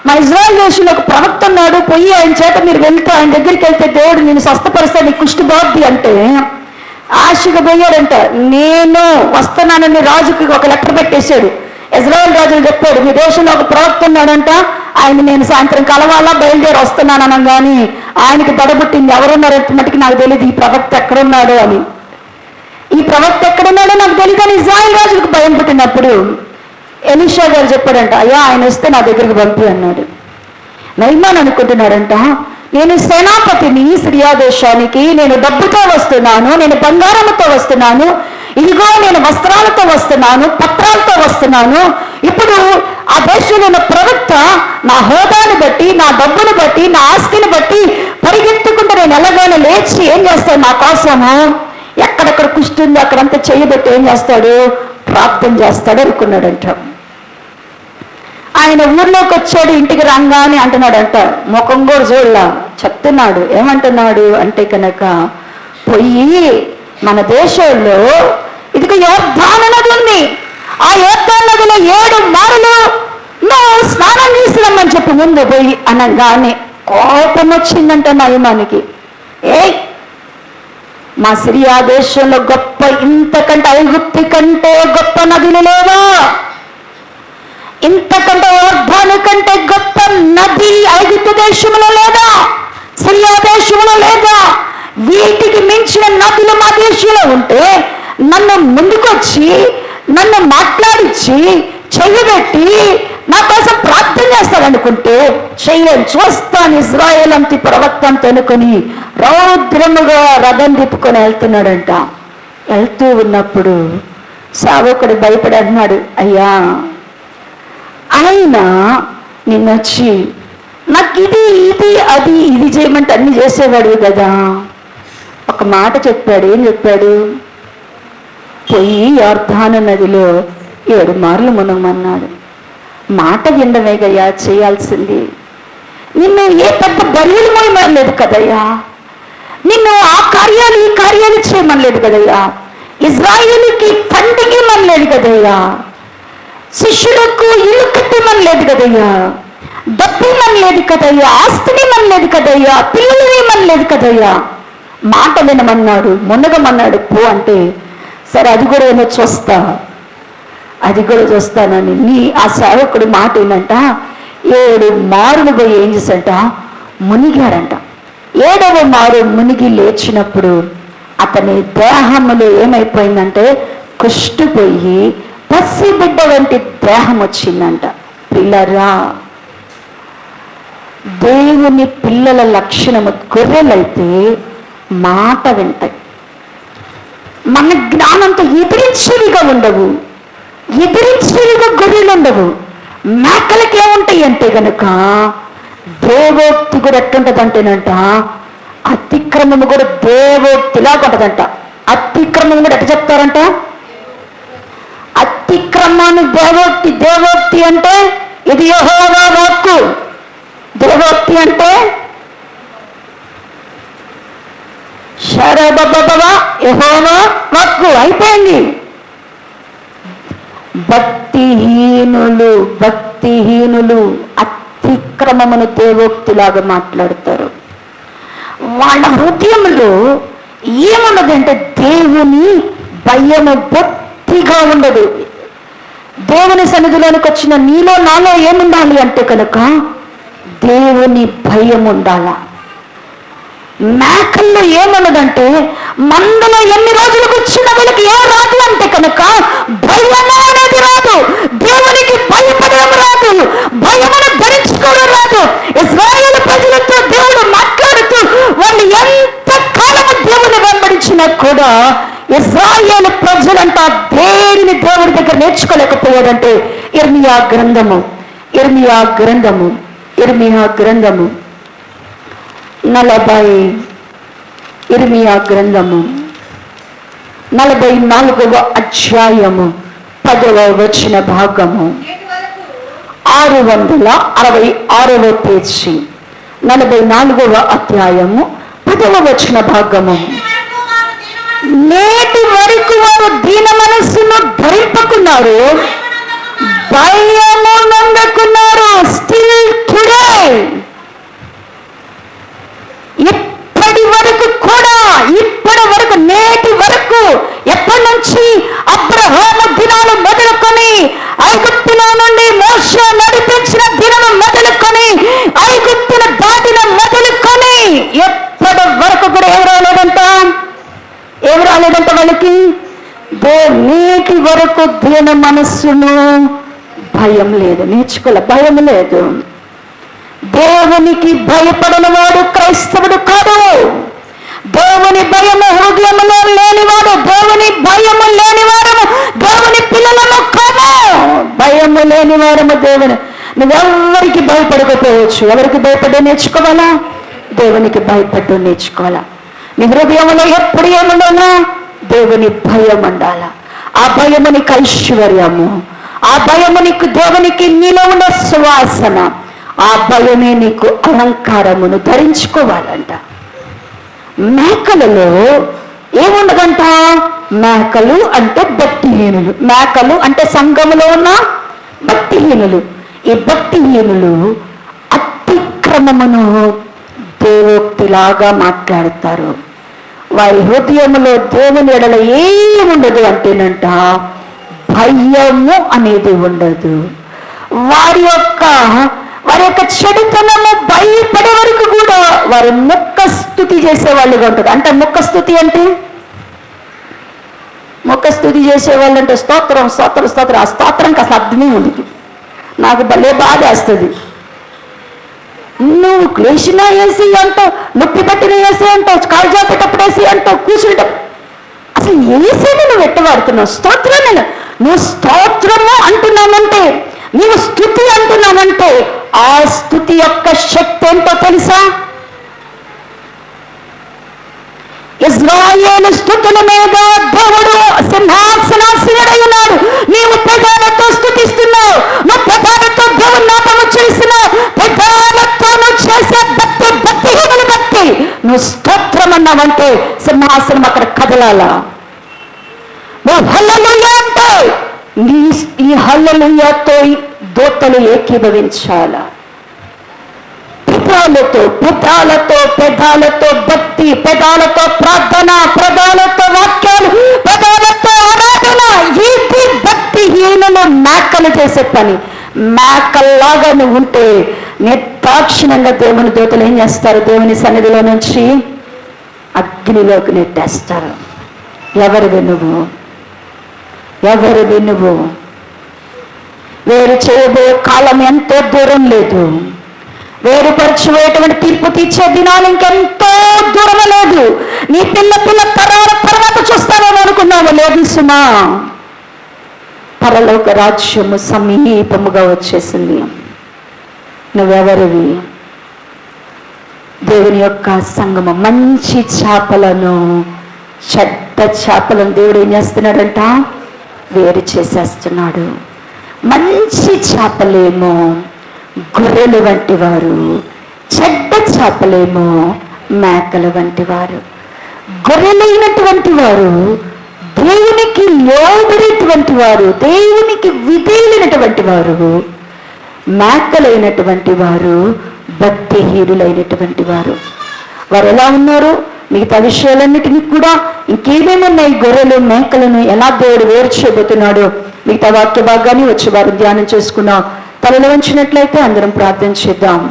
మా ఇజ్రాయెల్ దేశంలో ఒక ప్రవక్త ఉన్నాడు, పోయి ఆయన చేత మీరు వెళ్తే ఆయన దగ్గరికి వెళ్తే దేవుడు నేను స్వస్థపరుస్తాను, నీ కుష్టి బాబి అంటే ఆశగా పోయాడంట. నేను వస్తున్నానని రాజుకి ఒక లెటర్ పెట్టేశాడు. ఇజ్రాయెల్ రాజులు చెప్పాడు, మీ దేశంలో ఒక ప్రవక్త ఉన్నాడంట, ఆయన నేను సాయంత్రం కలవాలా బయలుదేరి వస్తున్నాను అనగాని ఆయనకి దడబుట్టింది, ఎవరున్నారంటే మటుకు నాకు తెలియదు ఈ ప్రవక్త ఎక్కడున్నాడు అని. ఈ ప్రవక్త ఎక్కడున్నాడో నాకు తెలియదు అని ఇజ్రాయెల్ రాజులకు భయం పుట్టినప్పుడు ఎలీషా గారు చెప్పాడంట, అయ్యా ఆయన వస్తే నా దగ్గరికి పంపి అన్నాడు. నయమాన్ అనుకుంటున్నాడంట, నేను సేనాపతిని సిరియా దేశానికి, నేను డబ్బుతో వస్తున్నాను, నేను బంగారంతో వస్తున్నాను, ఇదిగో నేను వస్త్రాలతో వస్తున్నాను, పత్రాలతో వస్తున్నాను. ఇప్పుడు ఆ దేశంలో ఉన్న ప్రవక్త నా హోదాను బట్టి, నా డబ్బును బట్టి, నా ఆస్తిని బట్టి పరిగెత్తుకుంటూ నేను ఎలాగైనా లేచి ఏం చేస్తాడు నా కోసము, ఎక్కడెక్కడ కుష్టుంది అక్కడంతా చేయబెట్టి ఏం చేస్తాడు, ప్రార్థన చేస్తాడు అనుకున్నాడంట. ఆయన ఊర్లోకి వచ్చాడు, ఇంటికి రంగానే అంటున్నాడంట, ముఖం కూడా చూడలా, చెప్తున్నాడు. ఏమంటున్నాడు అంటే కనుక, పొయ్యి మన దేశంలో ఇదిగో యోర్దాను నది ఉంది, ఆ యోర్దాను నదిలో 7 మారులు నువ్వు స్నానం చేసిరమ్మని చెప్పి ముందు పోయి అనగానే కోపం వచ్చిందంట నయమానికి. మా సిరియా దేశంలో గొప్ప ఇంతకంటే ఐగుప్తి కంటే గొప్ప నదులు లేవా, ఇంతకంటే యోర్దాను కంటే గొప్ప నది ఐగుప్తు దేశంలో లేదా, సిరియా దేశంలో లేదా, వీటికి మించిన నదులు మా దేశంలో ఉంటే నన్ను ముందుకొచ్చి నన్ను మాట్లాడించి చెయ్యబెట్టి నా కోసం ప్రార్థన చేస్తాడనుకుంటే చెయ్యని చూస్తాను ఇజ్రాయేల్ అంతి ప్రవక్త అంత అనుకుని రౌద్రముగా రథం తిప్పుకొని వెళ్తున్నాడంట. వెళ్తూ ఉన్నప్పుడు సేవకుడు భయపడి అన్నాడు, అయ్యా ఆయన నిన్నొచ్చి నాకు ఇది అది ఇది చేయమంటే అన్ని చేసేవాడు కదా. ఒక మాట చెప్పాడు. ఏం చెప్పాడు? పోయి యోర్దాను నదిలో 7 మార్లు మునగమన్నాడు. మాట వినడమే గయ్యా చేయాల్సింది. నిన్ను ఏ పెద్ద బరువులు మోయమనలేదు కదయ్యా, నిన్ను ఆ కార్యాలు ఈ కార్యాలు చేయమనలేదు కదయ్యా, ఇజ్రాయేలుకి ఫండింగ్ ఇవ్వమనలేదు కదయ్యా, శిష్యులకు ఇల్లు కట్టిమనలేదు కదయ్యా, డబ్బు ఇవ్వమనలేదు కదయ్యా, ఆస్తిని ఇవ్వమనలేదు కదయ్యా, పిల్లలు ఇవ్వమనలేదు కదయ్యా, మాట వినమన్నాడు, మునగమన్నాడు. పో అంటే సరే అది కూడా ఏమో చూస్తా, అది కూడా చూస్తానని నీ ఆ సేవకుడు మాట ఏంటంట, 7 మారులు పోయి ఏం చేశాడంట, మునిగాడంట. 7వ మారు మునిగి లేచినప్పుడు అతని దేహములో ఏమైపోయిందంటే కుష్టుపోయి పసిబిడ్డ వంటి దేహం వచ్చిందంట. పిల్లరా, దేవుని పిల్లల లక్షణము గొర్రెలైతే మాట వింటాయి. మన జ్ఞానంతో ఎదిరించేవిగా ఉండవు, ఎదిరించేవిగా గొర్రెలు ఉండవు. మేకలకి ఏముంటాయి అంటే గనుక దేవోక్తి కూడా ఎట్టుంటది అంటేనంట, అతిక్రమము కూడా దేవోక్తిలాగా ఉంటదంట. అతిక్రమం కూడా ఎట్లా చెప్తారంట, అతిక్రమాన్ని దేవోక్తి. దేవోక్తి అంటే ఇది యెహోవా వాక్కు, దేవోక్తి అంటే షరబబబా యెహోవా వాక్కు. అయిపోయింది. భక్తిహీనులు అతిక్రమమును దేవోక్తిలాగా మాట్లాడతారు. వాళ్ళ హృదయంలో ఏమున్నదంటే దేవుని భయము బొత్తిగా ఉండదు. దేవుని సన్నిధిలోనికి వచ్చిన నీలో నాలో ఏముండాలి అంటే కనుక దేవుని భయం ఉండాలా. మేకల్లో ఏమన్నదంటే మందలో ఎన్ని రోజులు కూర్చున్న వీళ్ళకి ఏం రాదు అంటే కనుక భయము అనేది రాదు, దేవునికి భయపడడం రాదు, భయమును ధరించుకోవడం రాదు. ఇశ్రాయేలు ప్రజలతో దేవుడు మాట్లాడుతూ వాళ్ళు ఎంత కాలము దేవుని వెంబడించినా కూడా ఇశ్రాయేలు ప్రజలంట దేనిని దేవుడి దగ్గర నేర్చుకోలేకపోయాడంటే ఇర్మియా గ్రంథము 40 ఇర్మియా గ్రంథము 44వ అధ్యాయము 10వ వచన భాగము, 666వ పేజీ, 44వ అధ్యాయము 10వ వచన భాగము. నేటి వరకు వారు దీన మనస్సును ధరింపకున్నారు, భయము నొందకున్నారు. స్టిల్ టుడే, ఇప్పటి వరకు కూడా, ఇప్పటి వరకు, నేటి వరకు, ఎప్పటి నుంచి? అబ్రహాము దినాలు మొదలుకొని, ఐగుప్తులో నుండి మోషే నడిపించిన దినము మొదలుకొని, ఐగుప్తును దాటిన మొదలుకొని ఎప్పటి వరకు కూడా ఏం రాలేదంట వాళ్ళకి? నేటి వరకు దీన మనస్సును భయం లేదు, నేర్చుకోలే, భయం లేదు. దేవునికి భయపడని వాడు క్రైస్తవుడు కాదు. దేవుని భయము హృదయంలో లేనివాడు, దేవుని భయము లేనివారము దేవుని పిల్లలను కాదు. భయము లేనివారము దేవుని. నువ్వెవరికి భయపడకపోవచ్చు. ఎవరికి భయపడే నేర్చుకోవాలా? దేవునికి భయపడ్డు నేర్చుకోవాలా. నీ హృదయంలో ఎప్పుడు ఏముండాలా? దేవుని భయం ఉండాలా. ఆ భయము నీకు ఐశ్వర్యము, ఆ భయము నీకు దేవునికి నీలో ఉన్న సువాసన, ఆ భయమే నీకు అలంకారమును ధరించుకోవాలంట. మేకలలో ఏముండదంట? మేకలు అంటే భక్తిహీనులు. మేకలు అంటే సంఘములో ఉన్న భక్తిహీనులు. ఈ భక్తిహీనులు అతిక్రమమును దేవోక్తిలాగా మాట్లాడతారు. వారి హృదయంలో దేవుని ఎడల ఏముండదు అంటేనంట, భయము అనేది ఉండదు. వారి యొక్క చెడుతనము భయపడే వరకు కూడా వారు ముఖ స్తుతి చేసేవాళ్ళుగా ఉంటుంది. అంటే ముఖ స్తుతి అంటే, ముఖ స్తుతి చేసేవాళ్ళు అంటే స్తోత్రం స్తోత్రం స్తోత్రం. ఆ స్తోత్రంకి అసలు అర్థమే ఉండదు. నాకు భలే బాధ వేస్తుంది. నువ్వు క్లేషినా వేసి అంటావు, నొప్పి పట్టిన వేసి అంటావు, కాల్జా పెట్టప్పుడు వేసి అంటావు, కూర్చుంటావు. అసలు వేసేది నువ్వు ఎట్టవాడుతున్నావు? స్తోత్రం. నువ్వు స్తోత్రము అంటున్నానంటే, నీవు స్తుతి అంటున్నానంటే, ఆ స్తుతి యొక్క శక్తి ఏంటో తెలుసా? ఇజ్రాయేలు స్తుతుల మీద దేవుడు సింహాసనాసీనుడై ఉన్నాడు. నీవు పెదాలతో స్తుతిస్తున్నావు, నువ్వు పెదాలతో దేవుని నామము చేస్తున్నావు, పెదాలతో నువ్వు చేసే భక్తిహీనుల భక్తి. నువ్వు స్తోత్రం అన్నావంటే సింహాసనం అక్కడ కదలాలా. నువ్వు హల్లెలూయా అంటే ఈ హల్లెలూయాతో దూతలు ఏకీభవించాలా. పెదాలతో భక్తి, పెదాలతో ప్రార్థన, పెదాలతో వాక్యాలు, పెదాలతో ఆరాధన. ఇది భక్తిహీనులు మేకలు చేసే పని. మేకల్లాగా నువ్వు ఉంటే నిర్దాక్షిణంగా దేవుని దూతలు ఏం చేస్తారు? దేవుని సన్నిధిలో నుంచి అగ్నిలోకి నెట్టేస్తారు. ఎవరివి నువ్వు? వేరు చేయబోయే కాలం ఎంతో దూరం లేదు. వేరుపరచిపోయేటువంటి తీర్పు తీర్చే దినాలు ఇంకెంతో దూరం లేదు. నీ పిల్ల తరాల తర్వాత చూస్తావేమో అనుకున్నావు. లేదు సుమా, పరలోక రాజ్యము సమీపముగా వచ్చేసింది. నువ్వెవరివి? దేవుని యొక్క సంగమం. మంచి చేపలను, చెడ్డ చేపలను దేవుడు ఏం చేస్తున్నాడంట? వేరు చేసేస్తున్నాడు. మంచి చేపలేమో గొర్రెలు వంటి వారు, చెడ్డ చేపలేమో మేకల వంటి వారు. గొర్రెలైనటువంటి వారు దేవునికి లోబడేటువంటి వారు, దేవునికి విధేయులైనటువంటి వారు. మేకలైనటువంటి వారు భక్తిహీనులైనటువంటి వారు. వారు ఎలా ఉన్నారు? మిగతా విషయాలన్నిటినీ కూడా ఇంకేమేమి ఉన్నాయి, గొర్రెలు మేకలను ఎలా దేవుడు వేరు చేయబోతున్నాడో మిగతా వాక్య భాగాన్ని వచ్చే వారు ధ్యానం చేసుకున్నాం. తలలో ఉంచినట్లయితే అందరం ప్రార్థన చేద్దాం.